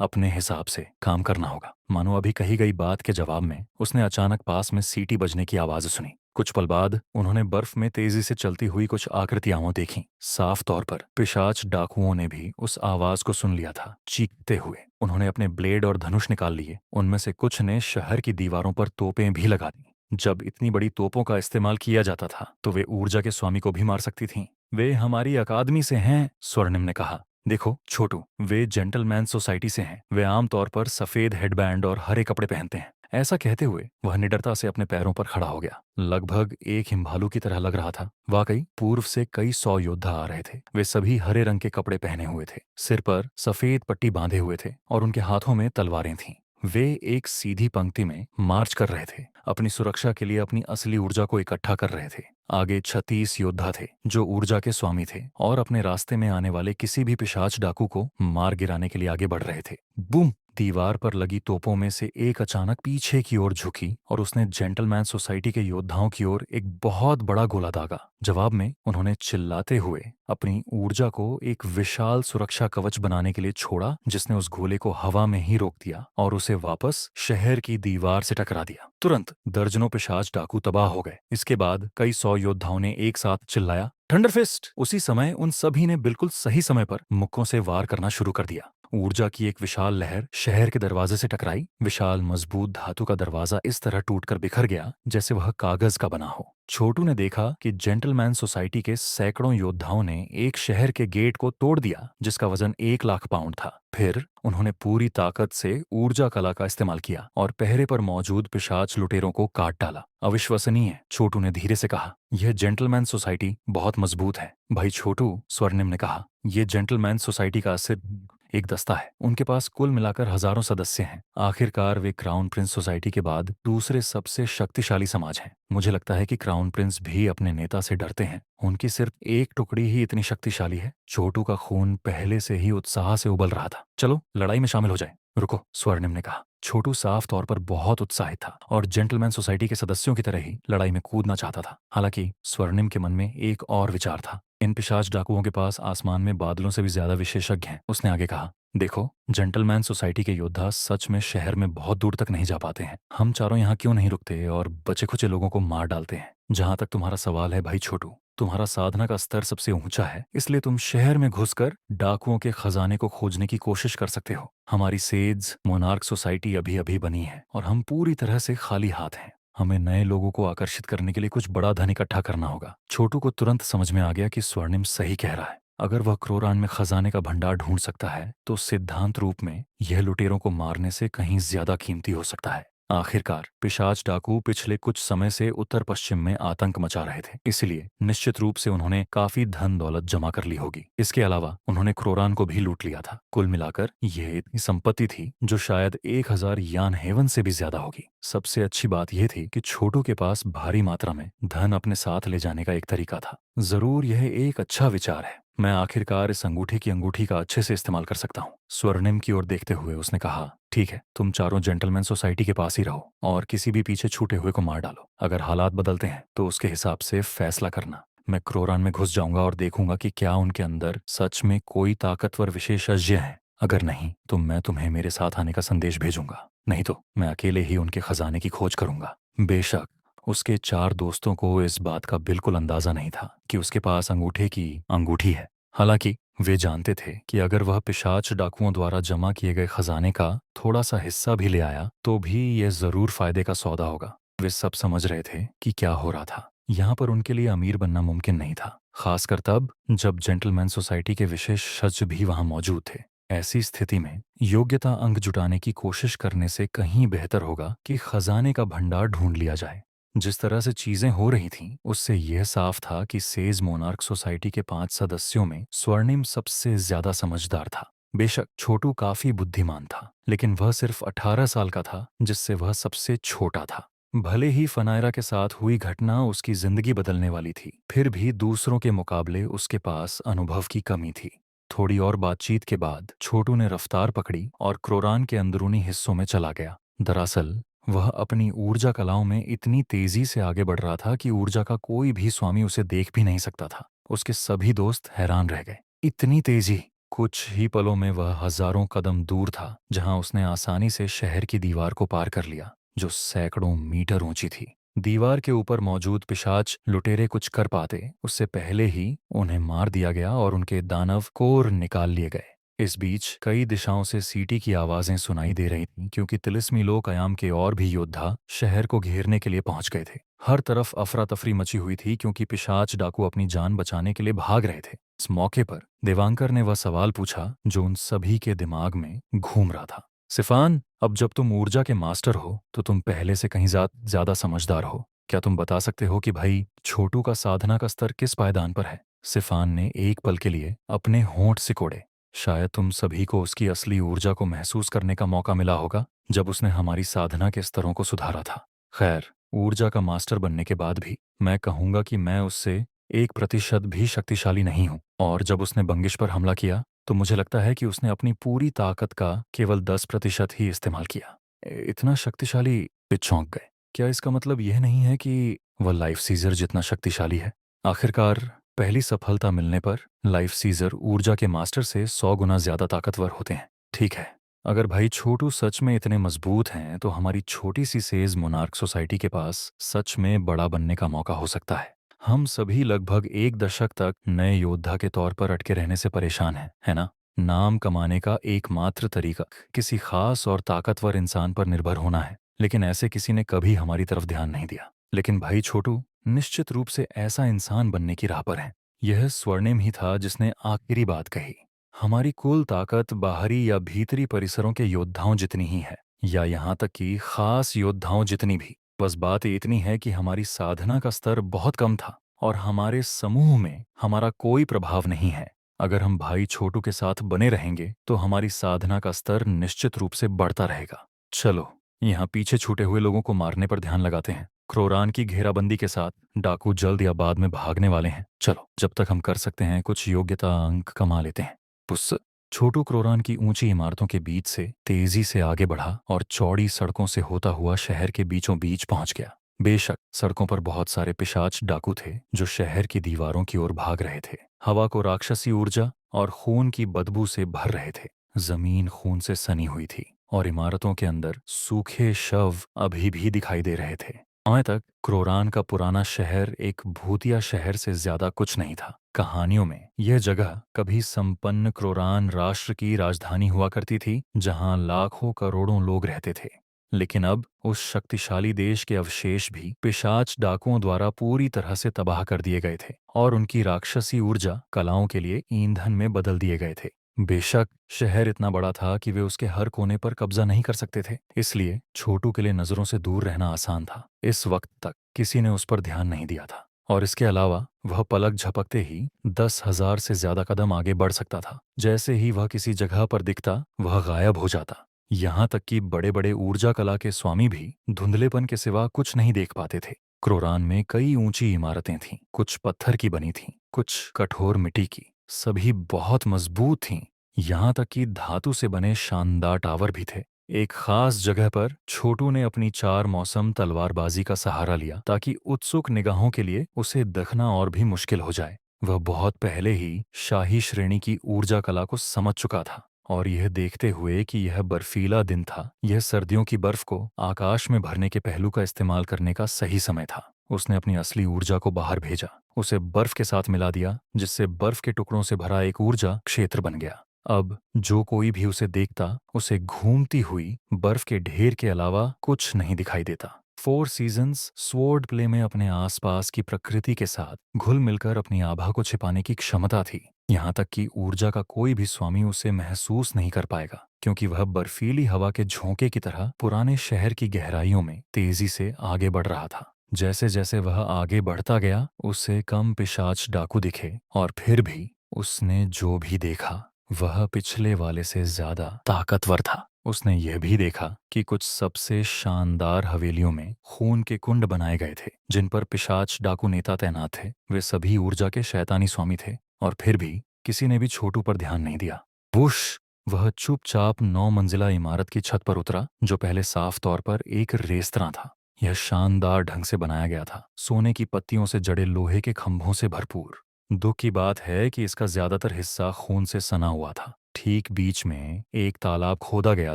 Speaker 2: अपने हिसाब से काम करना होगा। मानो अभी कही गई बात के जवाब में उसने अचानक पास में सीटी बजने की आवाज सुनी। कुछ पल बाद उन्होंने बर्फ में तेजी से चलती हुई कुछ आकृतियां देखीं। साफ तौर पर पिशाच डाकुओं ने भी उस आवाज को सुन लिया था। चीखते हुए उन्होंने अपने ब्लेड और धनुष निकाल लिए। उनमें से कुछ ने शहर की दीवारों पर तोपें भी लगा दी। जब इतनी बड़ी तोपों का इस्तेमाल किया जाता था तो वे ऊर्जा के स्वामी को भी मार सकती थीं। वे हमारी अकादमी से हैं, स्वर्णिम ने कहा। देखो छोटू, वे जेंटलमैन सोसाइटी से हैं। वे आमतौर पर सफेद हेडबैंड और हरे कपड़े पहनते हैं। ऐसा कहते हुए वह निडरता से अपने पैरों पर खड़ा हो गया। लगभग एक हिमभालू की तरह लग रहा था। वाकई पूर्व से कई 100 योद्धा आ रहे थे। वे सभी हरे रंग के कपड़े पहने हुए थे, सिर पर सफेद पट्टी बांधे हुए थे और उनके हाथों में तलवारें थीं। वे एक सीधी पंक्ति में मार्च कर रहे थे, अपनी सुरक्षा के लिए अपनी असली ऊर्जा को इकट्ठा कर रहे थे। आगे 36 योद्धा थे जो ऊर्जा के स्वामी थे और अपने रास्ते में आने वाले किसी भी पिशाच डाकू को मार गिराने के लिए आगे बढ़ रहे थे। बूम! दीवार पर लगी तोपों में से एक अचानक पीछे की ओर झुकी और उसने जेंटलमैन सोसाइटी के योद्धाओं की ओर एक बहुत बड़ा गोला दागा। जवाब में उन्होंने चिल्लाते हुए अपनी ऊर्जा को एक विशाल सुरक्षा कवच बनाने के लिए छोड़ा, जिसने उस गोले को हवा में ही रोक दिया और उसे वापस शहर की दीवार से टकरा दिया। तुरंत दर्जनों पिशाच डाकू तबाह हो गए। इसके बाद कई 100 योद्धाओं ने एक साथ चिल्लाया, थंडरफिस्ट! उसी समय उन सभी ने बिल्कुल सही समय पर मुक्कों से वार करना शुरू कर दिया। ऊर्जा की एक विशाल लहर शहर के दरवाजे से टकराई। विशाल मजबूत धातु का दरवाजा इस तरह टूटकर बिखर गया जैसे वह कागज का बना हो। छोटू ने देखा कि जेंटलमैन सोसाइटी के सैकड़ों योद्धाओं ने एक शहर के गेट को तोड़ दिया जिसका वजन 1 लाख पाउंड था। फिर उन्होंने पूरी ताकत से ऊर्जा कला का इस्तेमाल किया और पहरे पर मौजूद पिशाच लुटेरों को काट डाला। अविश्वसनीय, छोटू ने धीरे से कहा। यह जेंटलमैन सोसाइटी बहुत मजबूत है। भाई छोटू, स्वर्णिम ने कहा, यह जेंटलमैन सोसाइटी का सिर्फ एक दस्ता है। उनके पास कुल मिलाकर हजारों सदस्य हैं। आखिरकार वे क्राउन प्रिंस सोसाइटी के बाद दूसरे सबसे शक्तिशाली समाज हैं। मुझे लगता है कि क्राउन प्रिंस भी अपने नेता से डरते हैं। उनकी सिर्फ एक टुकड़ी ही इतनी शक्तिशाली है। छोटू का खून पहले से ही उत्साह से उबल रहा था। चलो लड़ाई में शामिल हो जाए। रुको, स्वर्णिम ने कहा। छोटू साफ तौर पर बहुत उत्साहित था और जेंटलमैन सोसाइटी के सदस्यों की तरह ही लड़ाई में कूदना चाहता था। हालांकि स्वर्णिम के मन में एक और विचार था। इन पिशाच डाकुओं के पास आसमान में बादलों से भी ज्यादा विशेषज्ञ हैं। उसने आगे कहा, देखो, जेंटलमैन सोसाइटी के योद्धा सच में शहर में बहुत दूर तक नहीं जा पाते हैं। हम चारों यहाँ क्यों नहीं रुकते और बचे खुचे लोगों को मार डालते हैं? जहां तक तुम्हारा सवाल है भाई छोटू, तुम्हारा साधना का स्तर सबसे ऊंचा है, इसलिए तुम शहर में घुसकर डाकुओं के खजाने को खोजने की कोशिश कर सकते हो। हमारी सेज मोनार्क सोसाइटी अभी अभी बनी है और हम पूरी तरह से खाली हाथ हैं। हमें नए लोगों को आकर्षित करने के लिए कुछ बड़ा धन इकट्ठा करना होगा। छोटू को तुरंत समझ में आ गया कि स्वर्णिम सही कह रहा है। अगर वह क्रोरान में खजाने का भंडार ढूंढ सकता है तो सिद्धांत रूप में यह लुटेरों को मारने से कहीं ज्यादा कीमती हो सकता है। आखिरकार पिशाच डाकू पिछले कुछ समय से उत्तर पश्चिम में आतंक मचा रहे थे, इसलिए निश्चित रूप से उन्होंने काफी धन दौलत जमा कर ली होगी। इसके अलावा उन्होंने क्रोरान को भी लूट लिया था। कुल मिलाकर यह इतनी संपत्ति थी जो शायद 1000 यान हेवन से भी ज्यादा होगी। सबसे अच्छी बात यह थी कि छोटू के पास भारी मात्रा में धन अपने साथ ले जाने का एक तरीका था। जरूर यह एक अच्छा विचार है। मैं आखिरकार इस अंगूठे की अंगूठी का अच्छे से इस्तेमाल कर सकता हूँ। स्वर्णिम की ओर देखते हुए उसने कहा, ठीक है, तुम चारों जेंटलमैन सोसाइटी के पास ही रहो और किसी भी पीछे छूटे हुए को मार डालो। अगर हालात बदलते हैं तो उसके हिसाब से फैसला करना। मैं क्रोरान में घुस जाऊंगा और देखूंगा कि क्या उनके अंदर सच में कोई ताकतवर विशेषज्ञ है। अगर नहीं तो मैं तुम्हें मेरे साथ आने का संदेश भेजूंगा। नहीं तो मैं अकेले ही उनके खजाने की खोज करूंगा। बेशक उसके 4 दोस्तों को इस बात का बिल्कुल अंदाजा नहीं था कि उसके पास अंगूठे की अंगूठी है। हालांकि वे जानते थे कि अगर वह पिशाच डाकुओं द्वारा जमा किए गए खजाने का थोड़ा सा हिस्सा भी ले आया तो भी यह जरूर फायदे का सौदा होगा। वे सब समझ रहे थे कि क्या हो रहा था। यहाँ पर उनके लिए अमीर बनना मुमकिन नहीं था, खासकर तब जब जेंटलमैन सोसाइटी के विशेषज्ञ भी वहां मौजूद थे। ऐसी स्थिति में योग्यता अंक जुटाने की कोशिश करने से कहीं बेहतर होगा कि खजाने का भंडार ढूंढ लिया जाए। जिस तरह से चीजें हो रही थीं, उससे यह साफ था कि सेज मोनार्क सोसाइटी के 5 सदस्यों में स्वर्णिम सबसे ज्यादा समझदार था। बेशक छोटू काफी बुद्धिमान था, लेकिन वह सिर्फ 18 साल का था, जिससे वह सबसे छोटा था। भले ही फनायरा के साथ हुई घटना उसकी जिंदगी बदलने वाली थी, फिर भी दूसरों के मुकाबले उसके पास अनुभव की कमी थी। थोड़ी और बातचीत के बाद छोटू ने रफ्तार पकड़ी और क्रोरान के अंदरूनी हिस्सों में चला गया। दरअसल वह अपनी ऊर्जा कलाओं में इतनी तेजी से आगे बढ़ रहा था कि ऊर्जा का कोई भी स्वामी उसे देख भी नहीं सकता था। उसके सभी दोस्त हैरान रह गए। इतनी तेजी! कुछ ही पलों में वह हजारों कदम दूर था, जहां उसने आसानी से शहर की दीवार को पार कर लिया, जो सैकड़ों मीटर ऊंची थी। दीवार के ऊपर मौजूद पिशाच लुटेरे कुछ कर पाते उससे पहले ही उन्हें मार दिया गया और उनके दानव कोर निकाल लिए गए। इस बीच कई दिशाओं से सीटी की आवाजें सुनाई दे रही थीं, क्योंकि तिलिस्मी लोकायाम के और भी योद्धा शहर को घेरने के लिए पहुंच गए थे। हर तरफ अफरा तफरी मची हुई थी, क्योंकि पिशाच डाकू अपनी जान बचाने के लिए भाग रहे थे। इस मौके पर देवांकर ने वह सवाल पूछा जो उन सभी के दिमाग में घूम रहा था। सिफान, अब जब तुम ऊर्जा के मास्टर हो तो तुम पहले से कहीं ज्यादा समझदार हो। क्या तुम बता सकते हो कि भाई छोटू का साधना का स्तर किस पायदान पर है? सिफान ने एक पल के लिए अपने होंठ सिकोड़े। शायद तुम सभी को उसकी असली ऊर्जा को महसूस करने का मौका मिला होगा जब उसने हमारी साधना के स्तरों को सुधारा था। खैर, ऊर्जा का मास्टर बनने के बाद भी मैं कहूंगा कि मैं उससे 1% भी शक्तिशाली नहीं हूं। और जब उसने बंगिश पर हमला किया तो मुझे लगता है कि उसने अपनी पूरी ताकत का केवल 10% ही इस्तेमाल किया। इतना शक्तिशाली? वे चौंक गए। क्या इसका मतलब यह नहीं है कि वह लाइफ सीजर जितना शक्तिशाली है? आखिरकार पहली सफलता मिलने पर लाइफ सीजर ऊर्जा के मास्टर से 100 गुना ज्यादा ताकतवर होते हैं। ठीक है, अगर भाई छोटू सच में इतने मजबूत हैं तो हमारी छोटी सी सेज मोनार्क सोसाइटी के पास सच में बड़ा बनने का मौका हो सकता है। हम सभी लगभग 1 दशक तक नए योद्धा के तौर पर अटके रहने से परेशान हैं, है ना? नाम कमाने का एकमात्र तरीका किसी खास और ताकतवर इंसान पर निर्भर होना है, लेकिन ऐसे किसी ने कभी हमारी तरफ ध्यान नहीं दिया। लेकिन भाई छोटू निश्चित रूप से ऐसा इंसान बनने की राह पर है। यह स्वर्णिम ही था जिसने आखिरी बात कही। हमारी कुल ताकत बाहरी या भीतरी परिसरों के योद्धाओं जितनी ही है, या यहाँ तक कि खास योद्धाओं जितनी भी। बस बात इतनी है कि हमारी साधना का स्तर बहुत कम था और हमारे समूह में हमारा कोई प्रभाव नहीं है। अगर हम भाई छोटू के साथ बने रहेंगे तो हमारी साधना का स्तर निश्चित रूप से बढ़ता रहेगा। चलो, यहाँ पीछे छूटे हुए लोगों को मारने पर ध्यान लगाते हैं। क्रोरान की घेराबंदी के साथ डाकू जल्द या बाद में भागने वाले हैं। चलो, जब तक हम कर सकते हैं कुछ योग्यता अंक कमा लेते हैं। पुस्स! छोटू क्रोरान की ऊंची इमारतों के बीच से तेजी से आगे बढ़ा और चौड़ी सड़कों से होता हुआ शहर के बीचों बीच पहुंच गया। बेशक सड़कों पर बहुत सारे पिशाच डाकू थे जो शहर की दीवारों की ओर भाग रहे थे। हवा को राक्षसी ऊर्जा और खून की बदबू से भर रहे थे। जमीन खून से सनी हुई थी और इमारतों के अंदर सूखे शव अभी भी दिखाई दे रहे थे। आज तक क्रोरान का पुराना शहर एक भूतिया शहर से ज्यादा कुछ नहीं था। कहानियों में यह जगह कभी संपन्न क्रोरान राष्ट्र की राजधानी हुआ करती थी, जहां लाखों करोड़ों लोग रहते थे। लेकिन अब उस शक्तिशाली देश के अवशेष भी पिशाच डाकुओं द्वारा पूरी तरह से तबाह कर दिए गए थे और उनकी राक्षसी ऊर्जा कलाओं के लिए ईंधन में बदल दिए गए थे। बेशक शहर इतना बड़ा था कि वे उसके हर कोने पर कब्जा नहीं कर सकते थे, इसलिए छोटू के लिए नजरों से दूर रहना आसान था। इस वक्त तक किसी ने उस पर ध्यान नहीं दिया था और इसके अलावा वह पलक झपकते ही 10,000 से ज्यादा कदम आगे बढ़ सकता था। जैसे ही वह किसी जगह पर दिखता वह गायब हो जाता। यहाँ तक कि बड़े बड़े ऊर्जा कला के स्वामी भी धुंधलेपन के सिवा कुछ नहीं देख पाते थे। क्रोरान में कई ऊंची इमारतें थीं, कुछ पत्थर की बनी थीं, कुछ कठोर मिट्टी की। सभी बहुत मजबूत थीं, यहाँ तक कि धातु से बने शानदार टावर भी थे। एक खास जगह पर छोटू ने अपनी 4 मौसम तलवारबाजी का सहारा लिया ताकि उत्सुक निगाहों के लिए उसे देखना और भी मुश्किल हो जाए। वह बहुत पहले ही शाही श्रेणी की ऊर्जा कला को समझ चुका था और यह देखते हुए कि यह बर्फीला दिन था, यह सर्दियों की बर्फ को आकाश में भरने के पहलू का इस्तेमाल करने का सही समय था। उसने अपनी असली ऊर्जा को बाहर भेजा, उसे बर्फ के साथ मिला दिया, जिससे बर्फ के टुकड़ों से भरा एक ऊर्जा क्षेत्र बन गया। अब जो कोई भी उसे देखता उसे घूमती हुई बर्फ के ढेर के अलावा कुछ नहीं दिखाई देता। 4 सीजन्स स्वॉर्ड प्ले में अपने आसपास की प्रकृति के साथ घुल मिलकर अपनी आभा को छिपाने की क्षमता थी। यहाँ तक कि ऊर्जा का कोई भी स्वामी उसे महसूस नहीं कर पाएगा, क्योंकि वह बर्फीली हवा के झोंके की तरह पुराने शहर की गहराइयों में तेजी से आगे बढ़ रहा था। जैसे जैसे वह आगे बढ़ता गया उसे कम पिशाच डाकू दिखे और फिर भी उसने जो भी देखा वह पिछले वाले से ज्यादा ताकतवर था। उसने यह भी देखा कि कुछ सबसे शानदार हवेलियों में खून के कुंड बनाए गए थे जिन पर पिशाच डाकू नेता तैनात थे। वे सभी ऊर्जा के शैतानी स्वामी थे और फिर भी किसी ने भी छोटू पर ध्यान नहीं दिया। वुश! वह चुपचाप 9 मंजिला इमारत की छत पर उतरा, जो पहले साफ तौर पर एक रेस्तरां था। यह शानदार ढंग से बनाया गया था, सोने की पत्तियों से जड़े लोहे के खंभों से भरपूर। दुख की बात है कि इसका ज्यादातर हिस्सा खून से सना हुआ था। ठीक बीच में एक तालाब खोदा गया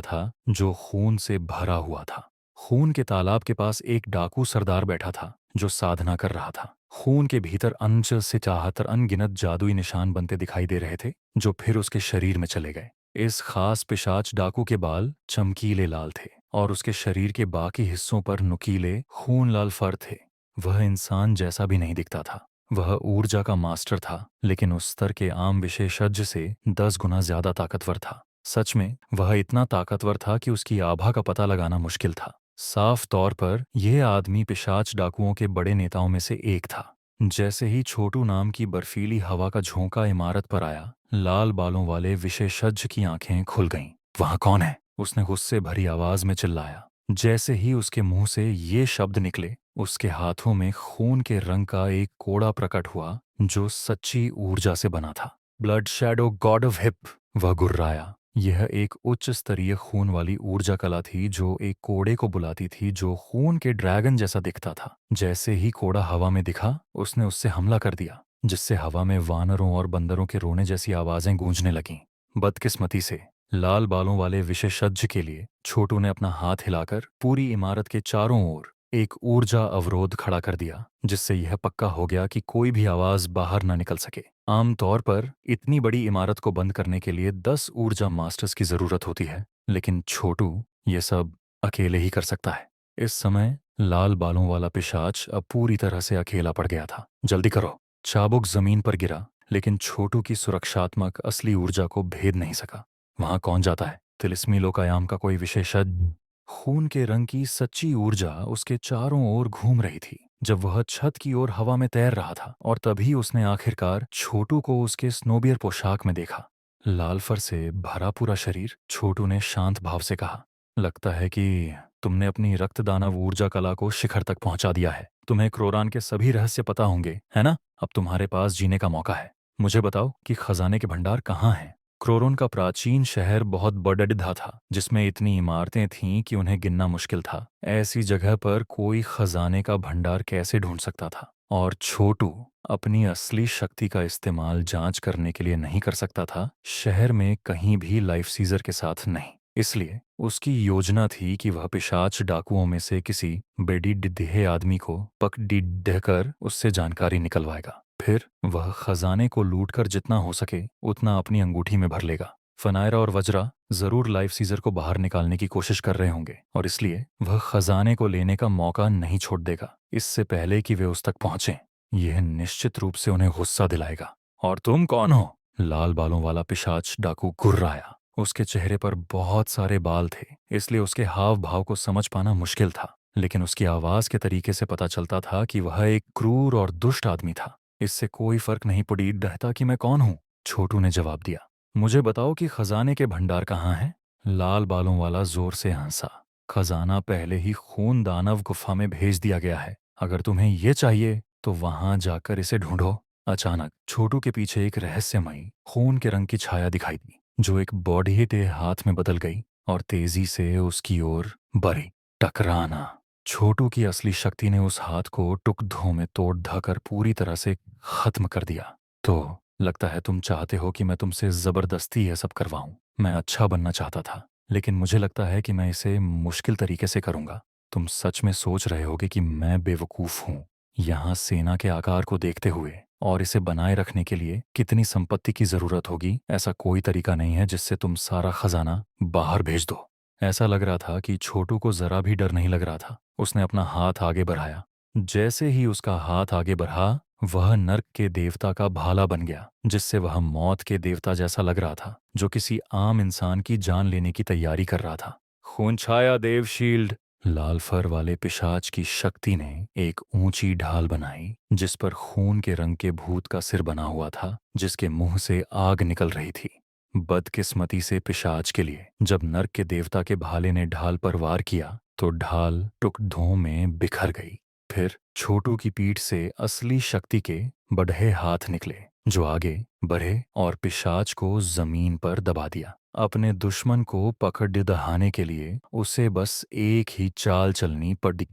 Speaker 2: था, जो खून से भरा हुआ था। खून के तालाब के पास एक डाकू सरदार बैठा था, जो साधना कर रहा था। खून के भीतर अंचल से चाहकर अनगिनत जादुई निशान बनते दिखाई दे रहे थे, जो फिर उसके शरीर में चले गए। इस खास पिशाच डाकू के बाल चमकीले लाल थे और उसके शरीर के बाकी हिस्सों पर नुकीले खून लाल फर थे। वह इंसान जैसा भी नहीं दिखता था। वह ऊर्जा का मास्टर था, लेकिन उस स्तर के आम विशेषज्ञ से 10 गुना ज्यादा ताकतवर था। सच में वह इतना ताकतवर था कि उसकी आभा का पता लगाना मुश्किल था। साफ तौर पर यह आदमी पिशाच डाकुओं के बड़े नेताओं में से एक था। जैसे ही छोटू नाम की बर्फीली हवा का झोंका इमारत पर आया, लाल बालों वाले विशेषज्ञ की आंखें खुल गईं। वहां कौन है? उसने गुस्से भरी आवाज में चिल्लाया। जैसे ही उसके मुंह से ये शब्द निकले, उसके हाथों में खून के रंग का एक कोड़ा प्रकट हुआ, जो सच्ची ऊर्जा से बना था। Blood shadow God of hip! वह गुर्राया। यह एक उच्च स्तरीय खून वाली ऊर्जा कला थी, जो एक कोड़े को बुलाती थी, जो खून के ड्रैगन जैसा दिखता था। जैसे ही कोड़ा हवा में दिखा, उसने उससे हमला कर दिया, जिससे हवा में वानरों और बंदरों के रोने जैसी आवाजें गूंजने लगीं। बदकिस्मती से लाल बालों वाले विशेषज्ञ के लिए छोटू ने अपना हाथ हिलाकर पूरी इमारत के चारों ओर एक ऊर्जा अवरोध खड़ा कर दिया, जिससे यह पक्का हो गया कि कोई भी आवाज बाहर न निकल सके। आमतौर पर इतनी बड़ी इमारत को बंद करने के लिए 10 ऊर्जा मास्टर्स की जरूरत होती है, लेकिन छोटू ये सब अकेले ही कर सकता है। इस समय लाल बालों वाला पिशाच अब पूरी तरह से अकेला पड़ गया था। जल्दी करो! चाबुक जमीन पर गिरा, लेकिन छोटू की सुरक्षात्मक असली ऊर्जा को भेद नहीं सका। वहां कौन जाता है? तिलिस्मी लोकायाम का कोई विशेषज्ञ? खून के रंग की सच्ची ऊर्जा उसके चारों ओर घूम रही थी, जब वह छत की ओर हवा में तैर रहा था। और तभी उसने आखिरकार छोटू को उसके स्नोबियर पोशाक में देखा। लाल फर से भरा पूरा शरीर। छोटू ने शांत भाव से कहा, लगता है कि तुमने अपनी रक्तदानव ऊर्जा कला को शिखर तक पहुंचा दिया है। तुम्हें क्रोरान के सभी रहस्य पता होंगे, है ना? अब तुम्हारे पास जीने का मौका है। मुझे बताओ कि खजाने के भंडार कहाँ हैं? क्रोरोन का प्राचीन शहर बहुत बड़िदा था, जिसमें इतनी इमारतें थीं कि उन्हें गिनना मुश्किल था। ऐसी जगह पर कोई खजाने का भंडार कैसे ढूंढ सकता था? और छोटू अपनी असली शक्ति का इस्तेमाल जांच करने के लिए नहीं कर सकता था, शहर में कहीं भी लाइफ सीजर के साथ नहीं। इसलिए उसकी योजना थी कि वह पिशाच डाकुओं में से किसी बेडिडेह आदमी को पकड़ कर उससे जानकारी निकलवाएगा। फिर वह खजाने को लूटकर जितना हो सके उतना अपनी अंगूठी में भर लेगा। फनायरा और वज्रा जरूर लाइफ सीजर को बाहर निकालने की कोशिश कर रहे होंगे, और इसलिए वह खजाने को लेने का मौका नहीं छोड़ देगा, इससे पहले कि वे उस तक पहुंचे। यह निश्चित रूप से उन्हें गुस्सा दिलाएगा। और तुम कौन हो? लाल बालों वाला पिशाच डाकू गुर्राया। उसके चेहरे पर बहुत सारे बाल थे, इसलिए उसके हाव भाव को समझ पाना मुश्किल था, लेकिन उसकी आवाज के तरीके से पता चलता था कि वह एक क्रूर और दुष्ट आदमी था। इससे कोई फर्क नहीं पड़ी रहता कि मैं कौन हूं। छोटू ने जवाब दिया, मुझे बताओ कि खजाने के भंडार कहाँ हैं? लाल बालों वाला जोर से हंसा। खजाना पहले ही खून दानव गुफा में भेज दिया गया है। अगर तुम्हें ये चाहिए तो वहां जाकर इसे ढूंढो। अचानक छोटू के पीछे एक रहस्यमयी खून के रंग की छाया दिखाई दी, जो एक बौढ़े हाथ में बदल गई और तेजी से उसकी ओर बढ़ी। टकराना! छोटू की असली शक्ति ने उस हाथ को टुकड़ों में तोड़ धकर पूरी तरह से खत्म कर दिया। तो लगता है तुम चाहते हो कि मैं तुमसे जबरदस्ती ये सब करवाऊं। मैं अच्छा बनना चाहता था, लेकिन मुझे लगता है कि मैं इसे मुश्किल तरीके से करूंगा। तुम सच में सोच रहे होगे कि मैं बेवकूफ हूं। यहाँ सेना के आकार को देखते हुए और इसे बनाए रखने के लिए कितनी संपत्ति की जरूरत होगी, ऐसा कोई तरीका नहीं है जिससे तुम सारा खजाना बाहर भेज दो। ऐसा लग रहा था कि छोटू को जरा भी डर नहीं लग रहा था। उसने अपना हाथ आगे बढ़ाया। जैसे ही उसका हाथ आगे बढ़ा, वह नर्क के देवता का भाला बन गया, जिससे वह मौत के देवता जैसा लग रहा था, जो किसी आम इंसान की जान लेने की तैयारी कर रहा था। खून छाया देव शील्ड! लाल फर वाले पिशाच की शक्ति ने एक ऊंची ढाल बनाई, जिस पर खून के रंग के भूत का सिर बना हुआ था, जिसके मुंह से आग निकल रही थी। बदकिस्मती से पिशाच के लिए, जब नर्क के देवता के भाले ने ढाल पर वार किया तो ढाल टुकड़ों में बिखर गई। फिर छोटू की पीठ से असली शक्ति के बढ़े हाथ निकले, जो आगे बढ़े और पिशाच को जमीन पर दबा दिया। अपने दुश्मन को पकड़ दहाने के लिए उसे बस एक ही चाल चलनी पड़ी।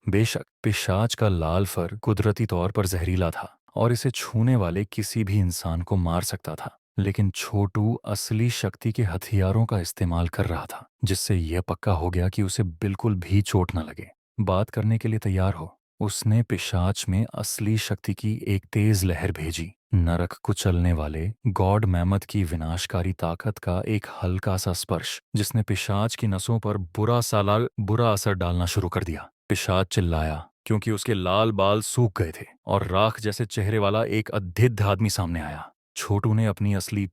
Speaker 2: बेशक पिशाच का लाल फर कुदरती तौर पर जहरीला था और इसे छूने वाले किसी भी इंसान को मार सकता था, लेकिन छोटू असली शक्ति के हथियारों का इस्तेमाल कर रहा था, जिससे यह पक्का हो गया कि उसे बिल्कुल भी चोट न लगे। बात करने के लिए तैयार हो। उसने पिशाच में असली शक्ति की एक तेज लहर भेजी। नरक कुचलने वाले गॉड मैमथ की विनाशकारी ताकत का एक हल्का सा स्पर्श, जिसने पिशाच की नसों पर बुरा असर डालना शुरू कर दिया। पिशाच चिल्लाया क्योंकि उसके लाल बाल सूख गए थे और राख जैसे चेहरे वाला एक अद्भुत आदमी सामने आया। छोटू ने अपनी असली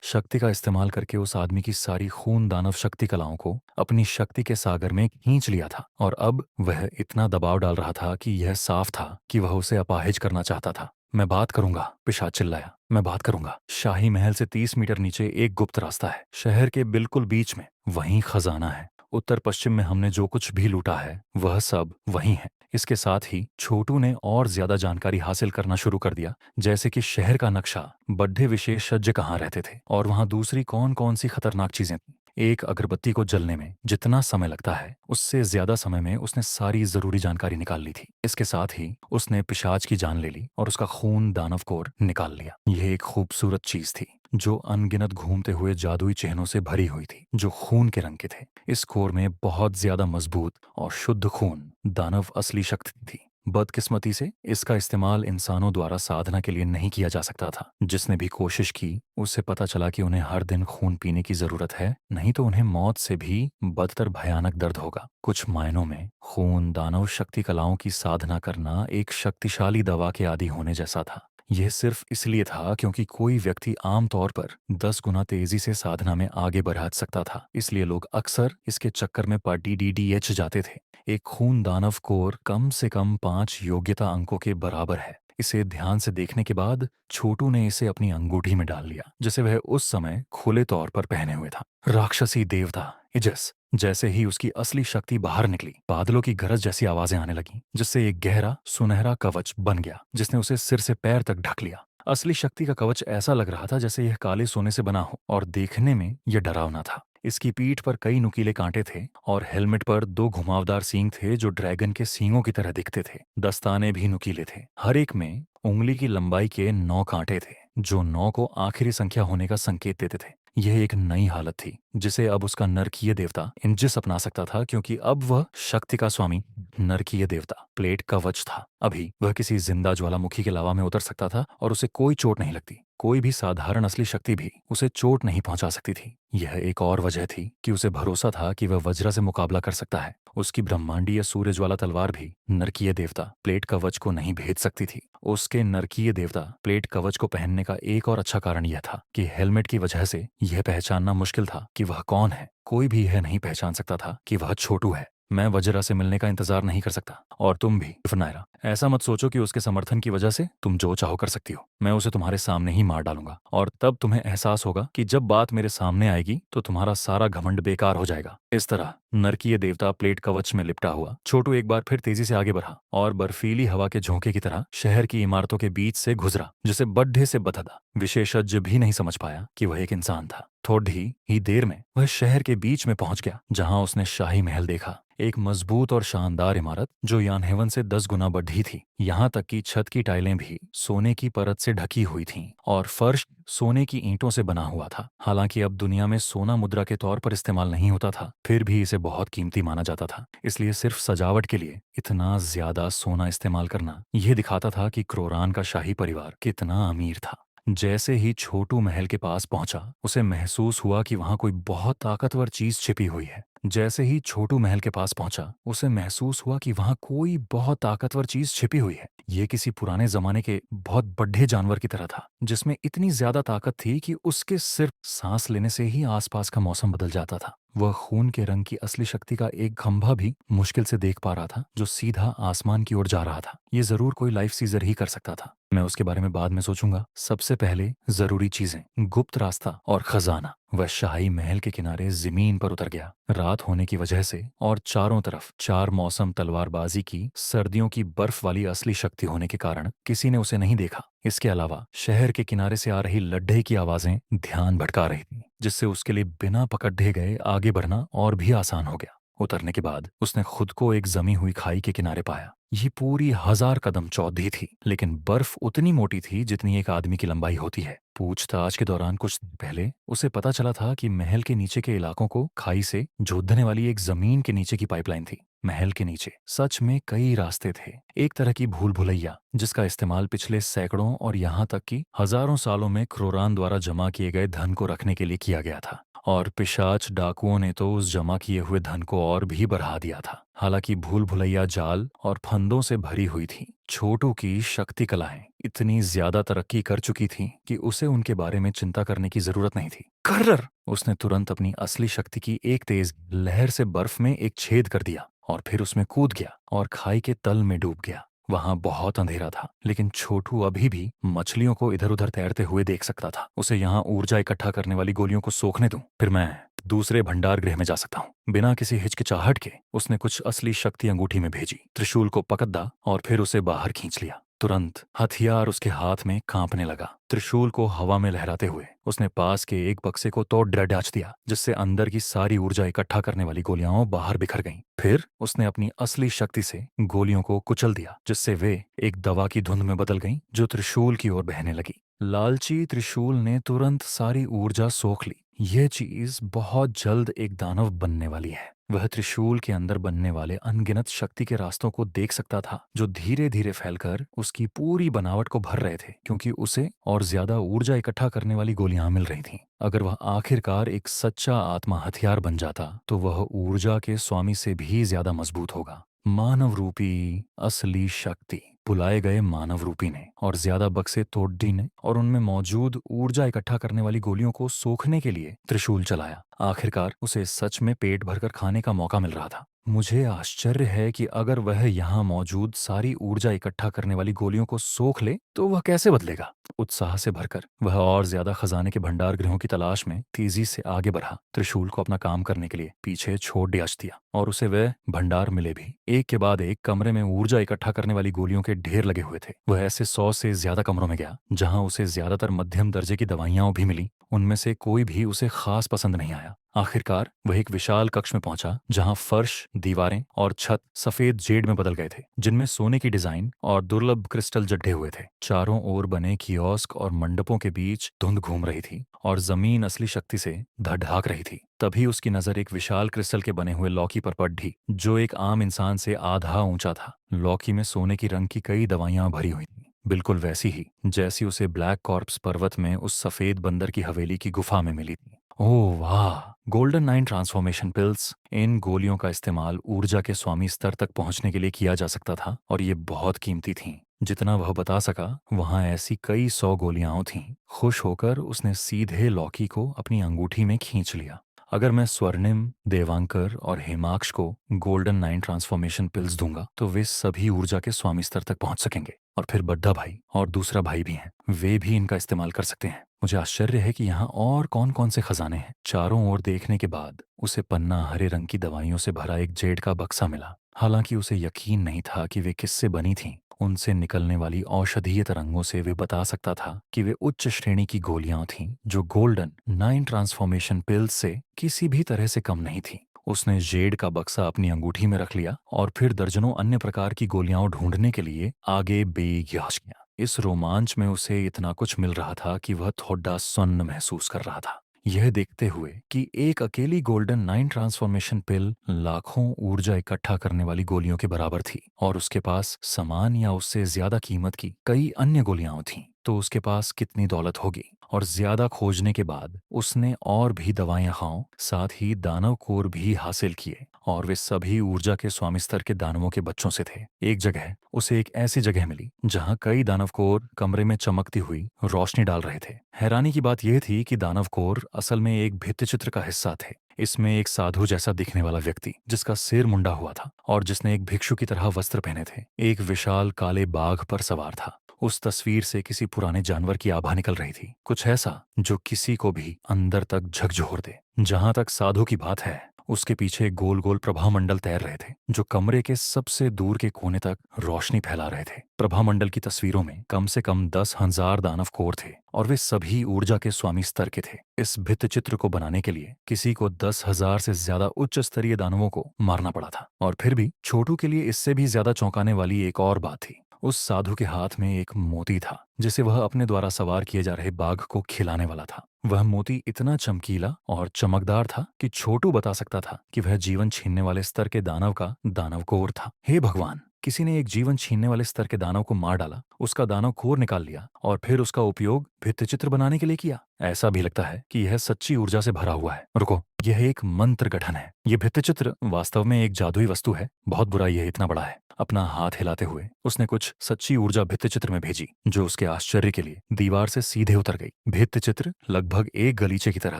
Speaker 2: शक्ति का इस्तेमाल करके उस आदमी की सारी खून दानव शक्ति कलाओं को अपनी शक्ति के सागर में खींच लिया था, और अब वह इतना दबाव डाल रहा था कि यह साफ था कि वह उसे अपाहिज करना चाहता था। मैं बात करूंगा, पिशाच चिल्लाया। मैं बात करूंगा। शाही महल से 30 मीटर नीचे एक गुप्त रास्ता है, शहर के बिल्कुल बीच में। वहीं खजाना है। उत्तर पश्चिम में हमने जो कुछ भी लूटा है वह सब वहीं है। इसके साथ ही छोटू ने और ज्यादा जानकारी हासिल करना शुरू कर दिया, जैसे कि शहर का नक्शा, बड्ढे विशेषज्ञ कहाँ रहते थे और वहां दूसरी कौन कौन सी खतरनाक चीजें थीं। एक अगरबत्ती को जलने में जितना समय लगता है उससे ज्यादा समय में उसने सारी जरूरी जानकारी निकाल ली थी। इसके साथ ही उसने पिशाच की जान ले ली और उसका खून दानव कोर निकाल लिया। यह एक खूबसूरत चीज थी जो अनगिनत घूमते हुए जादुई चिन्हों से भरी हुई थी, जो खून के रंग के थे। इस कोर में बहुत ज्यादा मजबूत और शुद्ध खून दानव असली शक्ति थी। बदकिस्मती से इसका इस्तेमाल इंसानों द्वारा साधना के लिए नहीं किया जा सकता था। जिसने भी कोशिश की उससे पता चला कि उन्हें हर दिन खून पीने की जरूरत है, नहीं तो उन्हें मौत से भी बदतर भयानक दर्द होगा। कुछ मायनों में खून दानव शक्ति कलाओं की साधना करना एक शक्तिशाली दवा के आदी होने जैसा था। यह सिर्फ इसलिए था क्योंकि कोई व्यक्ति आमतौर पर 10 गुना तेजी से साधना में आगे बढ़ा सकता था, इसलिए लोग अक्सर इसके चक्कर में DDDH जाते थे। एक खून दानव कोर कम से कम 5 योग्यता अंकों के बराबर है। इसे ध्यान से देखने के बाद छोटू ने इसे अपनी अंगूठी में डाल लिया, जिसे वह उस समय खुले तौर पर पहने हुए था। राक्षसी देवता इजस। जैसे ही उसकी असली शक्ति बाहर निकली, बादलों की गरज जैसी आवाजें आने लगीं, जिससे एक गहरा सुनहरा कवच बन गया जिसने उसे सिर से पैर तक ढक लिया। असली शक्ति का कवच ऐसा लग रहा था जैसे यह काले सोने से बना हो, और देखने में यह डरावना था। इसकी पीठ पर कई नुकीले कांटे थे और हेलमेट पर 2 घुमावदार सींग थे जो ड्रैगन के सींगों की तरह दिखते थे। दस्ताने भी नुकीले थे। हर एक में उंगली की लंबाई के 9 कांटे थे, जो 9 को आखिरी संख्या होने का संकेत देते थे। यह एक नई हालत थी जिसे अब उसका नरकीय देवता इंजिस अपना सकता था, क्योंकि अब वह शक्ति का स्वामी नरकीय देवता प्लेट कवच था। अभी वह किसी जिंदा ज्वालामुखी के लावा में उतर सकता था और उसे कोई चोट नहीं लगती। कोई भी साधारण असली शक्ति भी उसे चोट नहीं पहुंचा सकती थी। यह एक और वजह थी कि उसे भरोसा था कि वह वज्र से मुकाबला कर सकता है। उसकी ब्रह्मांडीय सूर्य ज्वाला तलवार भी नरकीय देवता प्लेट कवच को नहीं भेद सकती थी। उसके नरकीय देवता प्लेट कवच को पहनने का एक और अच्छा कारण यह था कि हेलमेट की वजह से यह पहचानना मुश्किल था कि वह कौन है। कोई भी यह नहीं पहचान सकता था कि वह छोटू है। मैं वज्रा से मिलने का इंतजार नहीं कर सकता, और तुम भी फनायरा। ऐसा मत सोचो कि उसके समर्थन की वजह से तुम जो चाहो कर सकती हो। मैं उसे तुम्हारे सामने ही मार डालूंगा, और तब तुम्हें एहसास होगा कि जब बात मेरे सामने आएगी तो तुम्हारा सारा घमंड बेकार हो जाएगा। इस तरह नरकीय देवता प्लेट कवच में लिपटा हुआ छोटू एक बार फिर तेजी से आगे बढ़ा और बर्फीली हवा के झोंके की तरह शहर की इमारतों के बीच से गुजरा, जिसे बड्ढे से बता विशेषज्ञ भी नहीं समझ पाया कि वह एक इंसान था। थोड़ी ही देर में वह शहर के बीच में पहुंच गया, जहां उसने शाही महल देखा। एक मजबूत और शानदार इमारत जो यानहेवन से 10 गुना बढ़ी थी। यहाँ तक कि छत की टाइलें भी सोने की परत से ढकी हुई थीं और फर्श सोने की ईंटों से बना हुआ था। हालांकि अब दुनिया में सोना मुद्रा के तौर पर इस्तेमाल नहीं होता था, फिर भी इसे बहुत कीमती माना जाता था। इसलिए सिर्फ सजावट के लिए इतना ज्यादा सोना इस्तेमाल करना यह दिखाता था कि क्रोरान का शाही परिवार कितना अमीर था। जैसे ही छोटू महल के पास पहुंचा, उसे महसूस हुआ कि वहां कोई बहुत ताकतवर चीज छिपी हुई है। जैसे ही छोटू महल के पास पहुंचा, उसे महसूस हुआ कि वहां कोई बहुत ताकतवर चीज छिपी हुई है। यह किसी पुराने जमाने के बहुत बड्ढे जानवर की तरह था, जिसमें इतनी ज्यादा ताकत थी कि उसके सिर्फ सांस लेने से ही आसपास का मौसम बदल जाता था। वह खून के रंग की असली शक्ति का एक खंभा भी मुश्किल से देख पा रहा था, जो सीधा आसमान की ओर जा रहा था। ये जरूर कोई लाइफ सीजर ही कर सकता था। मैं उसके बारे में बाद में सोचूंगा। सबसे पहले जरूरी चीजें, गुप्त रास्ता और खजाना। वह शाही महल के किनारे जमीन पर उतर गया। रात होने की वजह से और चारों तरफ चार मौसम तलवारबाजी की सर्दियों की बर्फ वाली असली शक्ति होने के कारण किसी ने उसे नहीं देखा। इसके अलावा शहर के किनारे से आ रही लड्ढे की आवाजें ध्यान भटका रही थी, जिससे उसके लिए बिना पकड़े गए आगे बढ़ना और भी आसान हो गया। उतरने के बाद उसने खुद को एक जमी हुई खाई के किनारे पाया। ये पूरी 1000 कदम चौड़ी थी, लेकिन बर्फ उतनी मोटी थी जितनी एक आदमी की लंबाई होती है। पूछताछ के दौरान कुछ दिन पहले उसे पता चला था कि महल के नीचे के इलाकों को खाई से जोड़ने वाली एक जमीन के नीचे की पाइपलाइन थी। महल के नीचे सच में कई रास्ते थे, एक तरह की भूल भुलैया जिसका इस्तेमाल पिछले सैकड़ों और यहाँ तक कि हजारों सालों में क्रोरान द्वारा जमा किए गए धन को रखने के लिए किया गया था। और पिशाच डाकुओं ने तो उस जमा किए हुए धन को और भी बढ़ा दिया था। हालांकि भूल भुलैया जाल और फंदों से भरी हुई थी। छोटू की शक्ति कलाएं इतनी ज्यादा तरक्की कर चुकी थीं कि उसे उनके बारे में चिंता करने की जरूरत नहीं थी। कर्रर! उसने तुरंत अपनी असली शक्ति की एक तेज लहर से बर्फ में एक छेद कर दिया और फिर उसमें कूद गया और खाई के तल में डूब गया। वहां बहुत अंधेरा था, लेकिन छोटू अभी भी मछलियों को इधर उधर तैरते हुए देख सकता था। उसे यहाँ ऊर्जा इकट्ठा करने वाली गोलियों को सोखने दूं, फिर मैं दूसरे भंडार गृह में जा सकता हूँ। बिना किसी हिचकिचाहट के उसने कुछ असली शक्ति अंगूठी में भेजी, त्रिशूल को पकड़ा और फिर उसे बाहर खींच लिया। तुरंत हथियार उसके हाथ में कांपने लगा। त्रिशूल को हवा में लहराते हुए उसने पास के एक बक्से को तोड़ डाच दिया, जिससे अंदर की सारी ऊर्जा इकट्ठा करने वाली गोलियां बाहर बिखर गईं। फिर उसने अपनी असली शक्ति से गोलियों को कुचल दिया, जिससे वे एक दवा की धुंध में बदल गईं, जो त्रिशूल की ओर बहने लगी। लालची त्रिशूल ने तुरंत सारी ऊर्जा सोख ली। यह चीज बहुत जल्द एक दानव बनने वाली है। वह त्रिशूल के अंदर बनने वाले अनगिनत शक्ति के रास्तों को देख सकता था, जो धीरे धीरे फैलकर उसकी पूरी बनावट को भर रहे थे, क्योंकि उसे और ज्यादा ऊर्जा इकट्ठा करने वाली गोलियां मिल रही थीं। अगर वह आखिरकार एक सच्चा आत्मा हथियार बन जाता, तो वह ऊर्जा के स्वामी से भी ज्यादा मजबूत होगा। मानव रूपी असली शक्ति। बुलाए गए मानव रूपी ने और ज्यादा बक्से तोड्डी ने और उनमें मौजूद ऊर्जा इकट्ठा करने वाली गोलियों को सोखने के लिए त्रिशूल चलाया। आखिरकार उसे सच में पेट भरकर खाने का मौका मिल रहा था। मुझे आश्चर्य है कि अगर वह यहाँ मौजूद सारी ऊर्जा इकट्ठा करने वाली गोलियों को सोख ले तो वह कैसे बदलेगा। उत्साह से भरकर वह और ज्यादा खजाने के भंडार गृहों की तलाश में तेजी से आगे बढ़ा। त्रिशूल को अपना काम करने के लिए पीछे छोड़ दिया और उसे वह भंडार मिले भी। एक के बाद एक कमरे में ऊर्जा इकट्ठा करने वाली गोलियों के ढेर लगे हुए थे। वह ऐसे 100 से ज्यादा कमरों में गया जहां उसे ज्यादातर मध्यम दर्जे की दवाइयां भी मिली। उनमें से कोई भी उसे खास पसंद नहीं आया। आखिरकार वह एक विशाल कक्ष में पहुंचा जहां फर्श, दीवारें और छत सफेद जेड में बदल गए थे, जिनमें सोने की डिजाइन और दुर्लभ क्रिस्टल जड्ढे हुए थे। चारों ओर बने कियोस्क और मंडपों के बीच धुंध घूम रही थी और जमीन असली शक्ति से ढक रही थी। तभी उसकी नजर एक विशाल क्रिस्टल के बने हुए लौकी पर पड़ी, जो एक आम इंसान से आधा ऊंचा था। लौकी में सोने की रंग की कई दवाइयां भरी हुई थी, बिल्कुल वैसी ही जैसी उसे ब्लैक कॉर्प्स पर्वत में उस सफेद बंदर की हवेली की गुफा में मिली थी। ओह वाह! Golden 9 transformation pills. इन गोलियों का इस्तेमाल ऊर्जा के स्वामी स्तर तक पहुंचने के लिए किया जा सकता था और ये बहुत कीमती थीं। जितना वह बता सका, वहां ऐसी कई 100 गोलियां थीं। खुश होकर उसने सीधे लौकी को अपनी अंगूठी में खींच लिया। अगर मैं स्वर्णिम, देवांकर और हेमाक्ष को गोल्डन 9 ट्रांसफॉर्मेशन पिल्स दूंगा तो वे सभी ऊर्जा के स्वामी स्तर तक पहुंच सकेंगे। और फिर बड्डा भाई और दूसरा भाई भी हैं, वे भी इनका इस्तेमाल कर सकते हैं। मुझे आश्चर्य है कि यहाँ और कौन कौन से खजाने हैं। चारों ओर देखने के बाद उसे पन्ना हरे रंग की दवाइयों से भरा एक जेड का बक्सा मिला। हालांकि उसे यकीन नहीं था कि वे किससे बनी थीं। उनसे निकलने वाली औषधीय तरंगों से वे बता सकता था कि वे उच्च श्रेणी की गोलियां थीं, जो गोल्डन 9 ट्रांसफॉर्मेशन पिल्स से किसी भी तरह से कम नहीं थी। उसने जेड का बक्सा अपनी अंगूठी में रख लिया और फिर दर्जनों अन्य प्रकार की गोलियां ढूंढने के लिए आगे बेग्याश किया। इस रोमांच में उसे इतना कुछ मिल रहा था कि वह थोड़ा सन्न महसूस कर रहा था, यह देखते हुए कि एक अकेली गोल्डन 9 ट्रांसफॉर्मेशन पिल लाखों ऊर्जा इकट्ठा करने वाली गोलियों के बराबर थी और उसके पास समान या उससे ज्यादा कीमत की कई अन्य गोलियां थीं। तो उसके पास कितनी दौलत होगी। और ज्यादा खोजने के बाद उसने और भी दवाएं खाओ, साथ ही दानव कोर भी हासिल किए और वे सभी ऊर्जा के स्वामी स्तर के दानवों के बच्चों से थे। एक जगह उसे एक ऐसी जगह मिली जहां कई दानव कोर कमरे में चमकती हुई रोशनी डाल रहे थे। हैरानी की बात यह थी कि दानव कोर असल में एक भित्ति चित्र का हिस्सा थे। इसमें एक साधु जैसा दिखने वाला व्यक्ति, जिसका सिर मुंडा हुआ था और जिसने एक भिक्षु की तरह वस्त्र पहने थे, एक विशाल काले बाघ पर सवार था। उस तस्वीर से किसी पुराने जानवर की आभा निकल रही थी, कुछ ऐसा जो किसी को भी अंदर तक झकझोर दे। जहां तक साधु की बात है, उसके पीछे गोल गोल प्रभामंडल तैर रहे थे जो कमरे के सबसे दूर के कोने तक रोशनी फैला रहे थे। प्रभामंडल की तस्वीरों में कम से कम 10,000 दानव कोर थे और वे सभी ऊर्जा के स्वामी स्तर के थे। इस भित्ति चित्र को बनाने के लिए किसी को 10,000 से ज्यादा उच्च स्तरीय दानवों को मारना पड़ा था। और फिर भी छोटू के लिए इससे भी ज्यादा चौंकाने वाली एक और बात थी। उस साधु के हाथ में एक मोती था जिसे वह अपने द्वारा सवार किए जा रहे बाघ को खिलाने वाला था। वह मोती इतना चमकीला और चमकदार था कि छोटू बता सकता था कि वह जीवन छीनने वाले स्तर के दानव का दानव कोर था। हे भगवान, किसी ने एक जीवन छीनने वाले स्तर के दानव को मार डाला, उसका दानव कोर निकाल लिया और फिर उसका उपयोग भित्तिचित्र बनाने के लिए किया। ऐसा भी लगता है कि यह सच्ची ऊर्जा से भरा हुआ है। रुको, यह एक मंत्र गठन है। यह भित्तिचित्र वास्तव में एक जादुई वस्तु है। बहुत बुरा यह इतना बड़ा है। अपना हाथ हिलाते हुए उसने कुछ सच्ची ऊर्जा भित्तिचित्र में भेजी जो उसके आश्चर्य के लिए दीवार से सीधे उतर गई। भित्तिचित्र लगभग एक गलीचे की तरह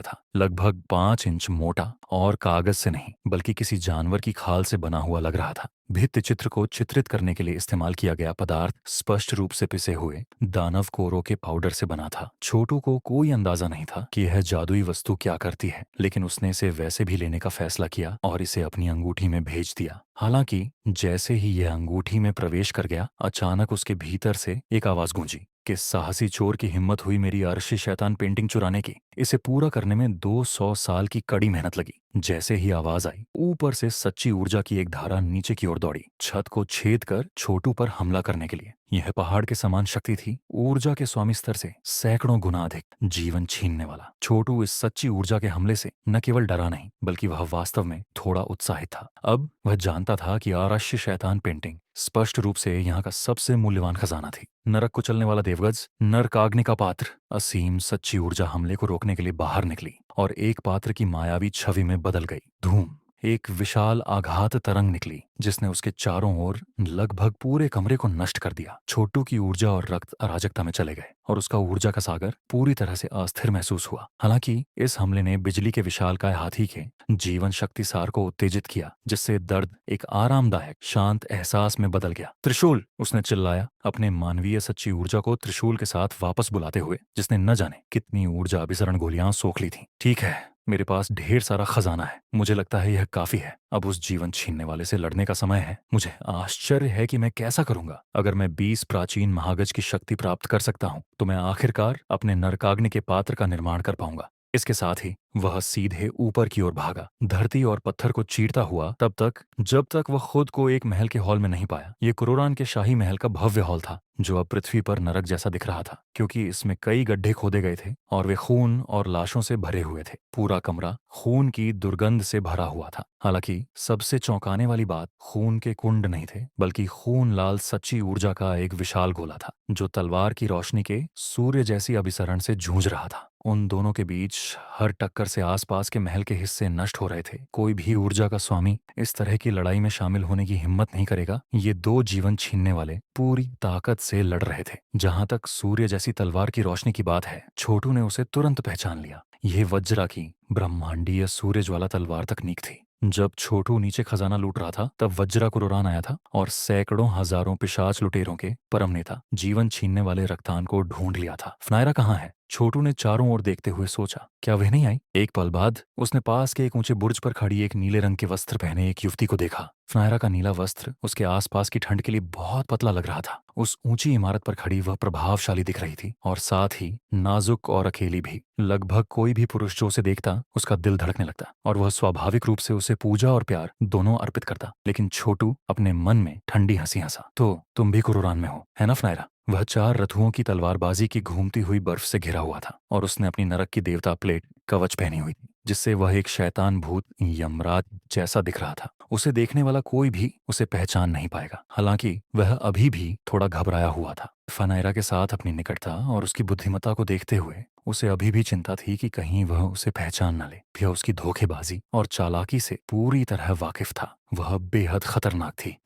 Speaker 2: था, लगभग 5 इंच मोटा और कागज से नहीं बल्कि किसी जानवर की खाल से बना हुआ लग रहा था। भित्तिचित्र को चित्रित करने के लिए इस्तेमाल किया गया पदार्थ स्पष्ट रूप से पिसे हुए दानव कोरों के पाउडर से बना था। छोटू को कोई अंदाजा नहीं था कि यह जादुई वस्तु क्या करती है, लेकिन उसने इसे वैसे भी लेने का फैसला किया और इसे अपनी अंगूठी में भेज दिया। हालांकि जैसे ही यह अंगूठी में प्रवेश कर गया, अचानक उसके भीतर से एक आवाज गूंजी कि साहसी चोर की हिम्मत हुई मेरी अरशी शैतान पेंटिंग चुराने की। इसे पूरा करने में 200 साल की कड़ी मेहनत लगी। जैसे ही आवाज आई, ऊपर से सच्ची ऊर्जा की एक धारा नीचे की ओर दौड़ी, छत को छेद कर छोटू पर हमला करने के लिए। यह पहाड़ के समान शक्ति थी, ऊर्जा के स्वामी स्तर से सैकड़ों गुना अधिक, जीवन छीनने वाला। छोटू इस सच्ची ऊर्जा के हमले से न केवल डरा नहीं बल्कि वह वास्तव में थोड़ा उत्साहित था। अब वह जानता था कि आरश्य शैतान पेंटिंग स्पष्ट रूप से यहाँ का सबसे मूल्यवान खजाना थी। नरक को चलने वाला देवगज, नरकाग्नि का पात्र, असीम सच्ची ऊर्जा हमले को रोकने के लिए बाहर निकली और एक पात्र की मायावी छवि में बदल गई। धूम, एक विशाल आघात तरंग निकली जिसने उसके चारों ओर लगभग पूरे कमरे को नष्ट कर दिया। छोटू की ऊर्जा और रक्त अराजकता में चले गए और उसका ऊर्जा का सागर पूरी तरह से अस्थिर महसूस हुआ। हालांकि इस हमले ने बिजली के विशालकाय हाथी के जीवन शक्ति सार को उत्तेजित किया, जिससे दर्द एक आरामदायक शांत एहसास में बदल गया। त्रिशूल, उसने चिल्लाया, अपने मानवीय सच्ची ऊर्जा को त्रिशूल के साथ वापस बुलाते हुए, जिसने न जाने कितनी ऊर्जा अभिसरण गोलियां सोख ली थी। ठीक है, मेरे पास ढेर सारा खजाना है, मुझे लगता है यह काफी है। अब उस जीवन छीनने वाले से लड़ने का समय है। मुझे आश्चर्य है कि मैं कैसा करूंगा। अगर मैं 20 प्राचीन महागज की शक्ति प्राप्त कर सकता हूं तो मैं आखिरकार अपने नरकाग्नि के पात्र का निर्माण कर पाऊंगा। इसके साथ ही वह सीधे ऊपर की ओर भागा, धरती और पत्थर को चीरता हुआ तब तक जब तक वह खुद को एक महल के हॉल में नहीं पाया। ये कुरोरान के शाही महल का भव्य हॉल था जो अब पृथ्वी पर नरक जैसा दिख रहा था, क्योंकि इसमें कई गड्ढे खोदे गए थे और वे खून और लाशों से भरे हुए थे। पूरा कमरा खून की दुर्गंध से भरा हुआ था। हालांकि सबसे चौंकाने वाली बात खून के कुंड नहीं थे बल्कि खून लाल सच्ची ऊर्जा का एक विशाल गोला था जो तलवार की रोशनी के सूर्य जैसी अभिसरण से जूझ रहा था। उन दोनों के बीच हर टक्कर से आसपास के महल के हिस्से नष्ट हो रहे थे। कोई भी ऊर्जा का स्वामी इस तरह की लड़ाई में शामिल होने की हिम्मत नहीं करेगा। ये दो जीवन छीनने वाले पूरी ताकत से लड़ रहे थे। जहां तक सूर्य जैसी तलवार की रोशनी की बात है, छोटू ने उसे तुरंत पहचान लिया। यह वज्रा की ब्रह्मांडीय सूर्य ज्वाला तलवार तकनीक थी। जब छोटू नीचे खजाना लूट रहा था तब वज्रा कुरोरान आया था और सैकड़ों हजारों पिशाच लुटेरों के परम नेता जीवन छीनने वाले रक्तान को ढूंढ लिया था। फनायरा कहाँ है? छोटू ने चारों ओर देखते हुए सोचा, क्या वह नहीं आई? एक पल बाद उसने पास के एक ऊंचे बुर्ज पर खड़ी एक नीले रंग के वस्त्र पहने एक युवती को देखा। फनायरा का नीला वस्त्र उसके आसपास की ठंड के लिए बहुत पतला लग रहा था। उस ऊंची इमारत पर खड़ी वह प्रभावशाली दिख रही थी और साथ ही नाजुक और अकेली भी। लगभग कोई भी पुरुष जो उसे देखता उसका दिल धड़कने लगता और वह स्वाभाविक रूप से उसे पूजा और प्यार दोनों अर्पित करता। लेकिन छोटू अपने मन में ठंडी हंसी हंसा। तो तुम भी कुरोरान में हो, है ना फनायरा? वह 4 रथुओं की तलवारबाजी की घूमती हुई बर्फ से घिरा हुआ था और उसने अपनी नरक की देवता प्लेट कवच पहनी हुई थी, जिससे वह एक शैतान भूत यमराज जैसा दिख रहा था। उसे देखने वाला कोई भी उसे पहचान नहीं पाएगा। हालांकि वह अभी भी थोड़ा घबराया हुआ था। फनायरा के साथ अपनी निकटता और उसकी बुद्धिमत्ता को देखते हुए उसे अभी भी चिंता थी कि कहीं वह उसे पहचान न ले। वह उसकी धोखेबाजी और चालाकी से पूरी तरह वाकिफ था। वह बेहद खतरनाक थी।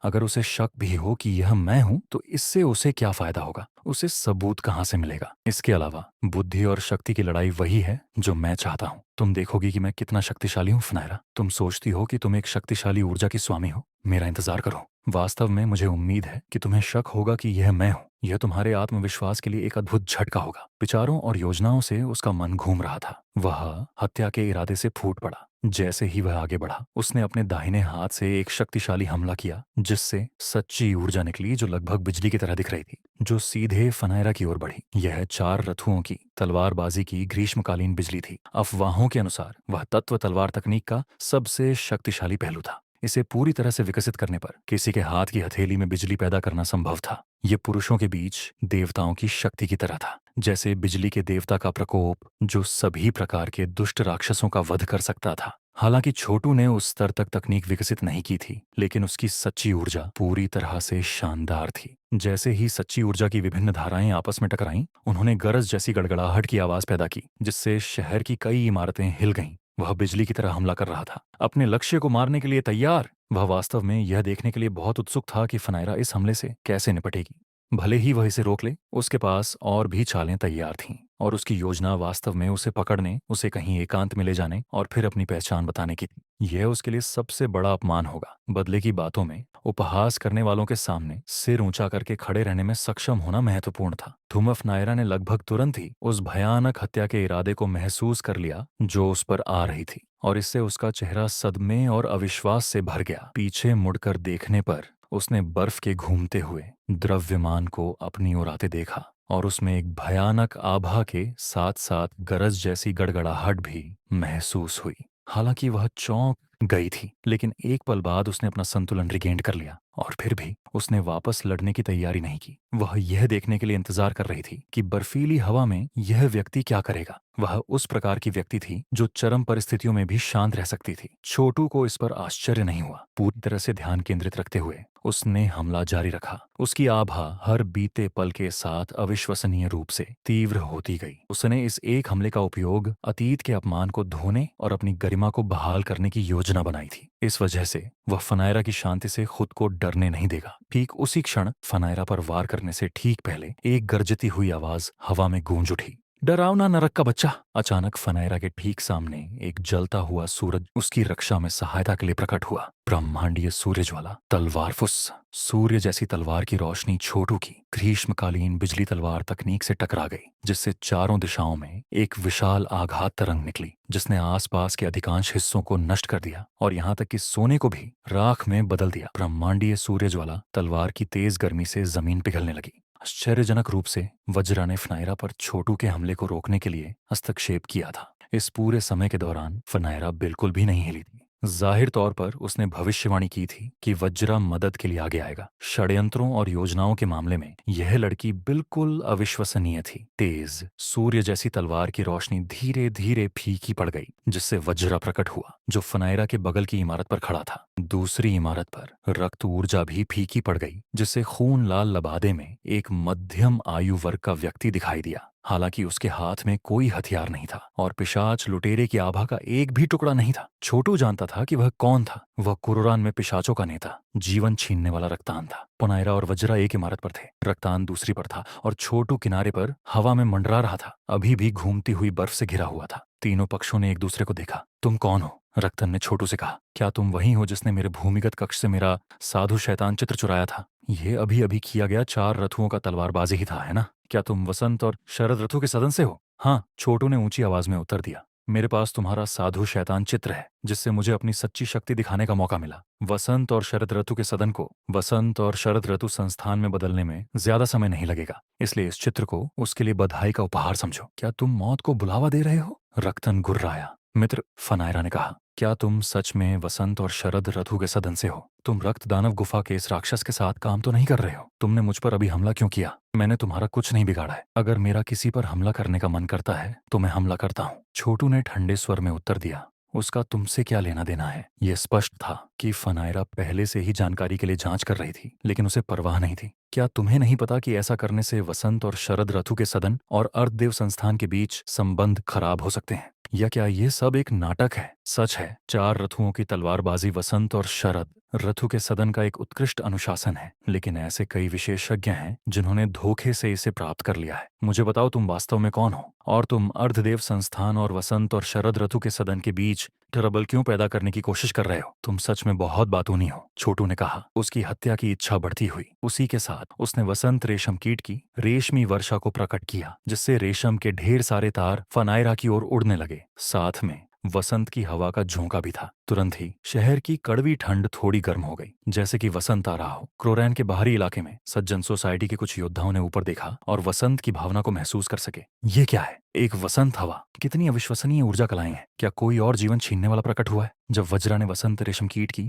Speaker 2: अगर उसे शक भी हो कि यह मैं हूं तो इससे उसे क्या फायदा होगा? उसे सबूत कहाँ से मिलेगा? इसके अलावा बुद्धि और शक्ति की लड़ाई वही है जो मैं चाहता हूँ। तुम देखोगी कि मैं कितना शक्तिशाली हूँ फनायरा। तुम सोचती हो कि तुम एक शक्तिशाली ऊर्जा की स्वामी हो। मेरा इंतजार करो। वास्तव में मुझे उम्मीद है कि तुम्हें शक होगा कि यह मैं हूँ। यह तुम्हारे आत्मविश्वास के लिए एक अद्भुत झटका होगा। विचारों और योजनाओं से उसका मन घूम रहा था। वह हत्या के इरादे से फूट पड़ा। जैसे ही वह आगे बढ़ा, उसने अपने दाहिने हाथ से एक शक्तिशाली हमला किया, जिससे सच्ची ऊर्जा निकली जो लगभग बिजली की तरह दिख रही थी, जो सीधे फनायरा की ओर बढ़ी। यह 4 रथुओं की तलवारबाजी की ग्रीष्मकालीन बिजली थी। अफवाहों के अनुसार वह तत्व तलवार तकनीक का सबसे शक्तिशाली पहलू था। इसे पूरी तरह से विकसित करने पर किसी के हाथ की हथेली में बिजली पैदा करना संभव था। ये पुरुषों के बीच देवताओं की शक्ति की तरह था, जैसे बिजली के देवता का प्रकोप जो सभी प्रकार के दुष्ट राक्षसों का वध कर सकता था। हालांकि छोटू ने उस स्तर तक तकनीक विकसित नहीं की थी, लेकिन उसकी सच्ची ऊर्जा पूरी तरह से शानदार थी। जैसे ही सच्ची ऊर्जा की विभिन्न धाराएं आपस में टकराईं, उन्होंने गरज जैसी गड़गड़ाहट की आवाज पैदा की, जिससे शहर की कई इमारतें हिल गईं। वह बिजली की तरह हमला कर रहा था, अपने लक्ष्य को मारने के लिए तैयार। वह वास्तव में यह देखने के लिए बहुत उत्सुक था कि फनायरा इस हमले से कैसे निपटेगी। भले ही वह इसे रोक ले, उसके पास और भी चालें तैयार थीं, और उसकी योजना वास्तव में उसे पकड़ने, उसे कहीं एकांत में ले जाने और फिर अपनी पहचान बताने की थी। यह उसके लिए सबसे बड़ा अपमान होगा। बदले की बातों में उपहास करने वालों के सामने सिर ऊंचा करके खड़े रहने में सक्षम होना महत्वपूर्ण था। थुमफ नायरा ने लगभग तुरंत ही उस भयानक हत्या के इरादे को महसूस कर लिया जो उस पर आ रही थी, और इससे उसका चेहरा सदमे और अविश्वास से भर गया। पीछे मुड़कर देखने पर उसने बर्फ के घूमते हुए द्रव्यमान को अपनी ओर आते देखा, और उसमें एक भयानक आभा के साथ साथ गरज जैसी गड़गड़ाहट भी महसूस हुई। हालांकि वह चौंक गई थी, लेकिन एक पल बाद उसने अपना संतुलन रिगेंड कर लिया, और फिर भी उसने वापस लड़ने की तैयारी नहीं की। वह यह देखने के लिए इंतजार कर रही थी कि बर्फीली हवा में यह व्यक्ति क्या करेगा। वह उस प्रकार की व्यक्ति थी जो चरम परिस्थितियों में भी शांत रह सकती थी। छोटू को इस पर आश्चर्य नहीं हुआ। पूरी तरह से ध्यान केंद्रित रखते हुए उसने हमला जारी रखा। उसकी आभा हर बीते पल के साथ अविश्वसनीय रूप से तीव्र होती गई। उसने इस एक हमले का उपयोग अतीत के अपमान को धोने और अपनी गरिमा को बहाल करने की योजना बनाई थी। इस वजह से वह फनायरा की शांति से खुद को डरने नहीं देगा। ठीक उसी क्षण फनायरा पर वार करने से ठीक पहले एक गरजती हुई आवाज हवा में गूंज उठी, डरावना नरक का बच्चा। अचानक फनायरा के ठीक सामने एक जलता हुआ सूरज उसकी रक्षा में सहायता के लिए प्रकट हुआ। ब्रह्मांडीय सूर्य ज्वाला तलवार फुस। सूर्य जैसी तलवार की रोशनी छोटू की ग्रीष्मकालीन बिजली तलवार तकनीक से टकरा गई, जिससे चारों दिशाओं में एक विशाल आघात तरंग निकली, जिसने आसपास के अधिकांश हिस्सों को नष्ट कर दिया और यहाँ तक कि सोने को भी राख में बदल दिया। ब्रह्मांडीय सूर्य ज्वाला तलवार की तेज गर्मी से जमीन पिघलने लगी। आश्चर्यजनक रूप से वज्रा ने फनायरा पर छोटू के हमले को रोकने के लिए हस्तक्षेप किया था। इस पूरे समय के दौरान फनायरा बिल्कुल भी नहीं हिली थी। जाहिर तौर पर उसने भविष्यवाणी की थी कि वज्रा मदद के लिए आगे आएगा। षड्यंत्रों और योजनाओं के मामले में यह लड़की बिल्कुल अविश्वसनीय थी। तेज सूर्य जैसी तलवार की रोशनी धीरे धीरे फीकी पड़ गई, जिससे वज्रा प्रकट हुआ जो फनायरा के बगल की इमारत पर खड़ा था। दूसरी इमारत पर रक्त ऊर्जा भी फीकी पड़ गई, जिससे खून लाल लबादे में एक मध्यम आयु वर्ग का व्यक्ति दिखाई दिया। हालांकि उसके हाथ में कोई हथियार नहीं था और पिशाच लुटेरे की आभा का एक भी टुकड़ा नहीं था। छोटू जानता था कि वह कौन था। वह कुरुरान में पिशाचों का नेता, जीवन छीनने वाला रक्तान था। पुनायरा और वज्रा एक इमारत पर थे, रक्तान दूसरी पर था और छोटू किनारे पर हवा में मंडरा रहा था, अभी भी घूमती हुई बर्फ से घिरा हुआ था। तीनों पक्षों ने एक दूसरे को देखा। तुम कौन हो? रक्तन ने छोटू से कहा। क्या तुम वही हो जिसने मेरे भूमिगत कक्ष से मेरा साधु शैतान चित्र चुराया था? यह अभी अभी किया गया 4 रथुओं का तलवारबाजी ही था, है ना? क्या तुम वसंत और शरद ऋतु के सदन से हो? हाँ, छोटू ने ऊंची आवाज में उत्तर दिया। मेरे पास तुम्हारा साधु शैतान चित्र है, जिससे मुझे अपनी सच्ची शक्ति दिखाने का मौका मिला। वसंत और शरद ऋतु के सदन को वसंत और शरद ऋतु संस्थान में बदलने में ज्यादा समय नहीं लगेगा, इसलिए इस चित्र को उसके लिए बधाई का उपहार समझो। क्या तुम मौत को बुलावा दे रहे हो? रक्तन गुर्राया। मित्र, फनायरा ने कहा, क्या तुम सच में वसंत और शरद ऋतु के सदन से हो? तुम रक्त दानव गुफा के इस राक्षस के साथ काम तो नहीं कर रहे हो? तुमने मुझ पर अभी हमला क्यों किया? मैंने तुम्हारा कुछ नहीं बिगाड़ा है। अगर मेरा किसी पर हमला करने का मन करता है तो मैं हमला करता हूँ। छोटू ने ठंडे स्वर में उत्तर दिया। उसका तुमसे क्या लेना देना है? यह स्पष्ट था कि फनायरा पहले से ही जानकारी के लिए जांच कर रही थी, लेकिन उसे परवाह नहीं थी। क्या तुम्हें नहीं पता कि ऐसा करने से वसंत और शरद ऋतु के सदन और अर्धदेव संस्थान के बीच संबंध खराब हो सकते हैं? या क्या ये सब एक नाटक है? सच है, 4 रथुओं की तलवारबाजी वसंत और शरद रथु के सदन का एक उत्कृष्ट अनुशासन है, लेकिन ऐसे कई विशेषज्ञ हैं जिन्होंने धोखे से इसे प्राप्त कर लिया है। मुझे बताओ तुम वास्तव में कौन हो, और तुम अर्धदेव संस्थान और वसंत और शरद ऋतु के सदन के बीच ट्रबल क्यों पैदा करने की कोशिश कर रहे हो? तुम सच में बहुत बातूनी हो, छोटू ने कहा। उसकी हत्या की इच्छा बढ़ती हुई उसी के साथ उसने वसंत रेशम कीट की रेशमी वर्षा को प्रकट किया, जिससे रेशम के ढेर सारे तार फनायरा की ओर उड़ने लगे। साथ में वसंत की हवा का झोंका भी था। तुरंत ही शहर की कड़वी ठंड थोड़ी गर्म हो गई, जैसे कि वसंत आ रहा हो। क्रोरैन के बाहरी इलाके में सज्जन सोसाइटी के कुछ योद्धाओं ने ऊपर देखा और वसंत की भावना को महसूस कर सके। ये क्या है? एक वसंत हवा! कितनी अविश्वसनीय ऊर्जा कलाएं हैं! क्या कोई और जीवन छीनने वाला प्रकट हुआ है? जब वज्रा ने वसंत रेशम कीट की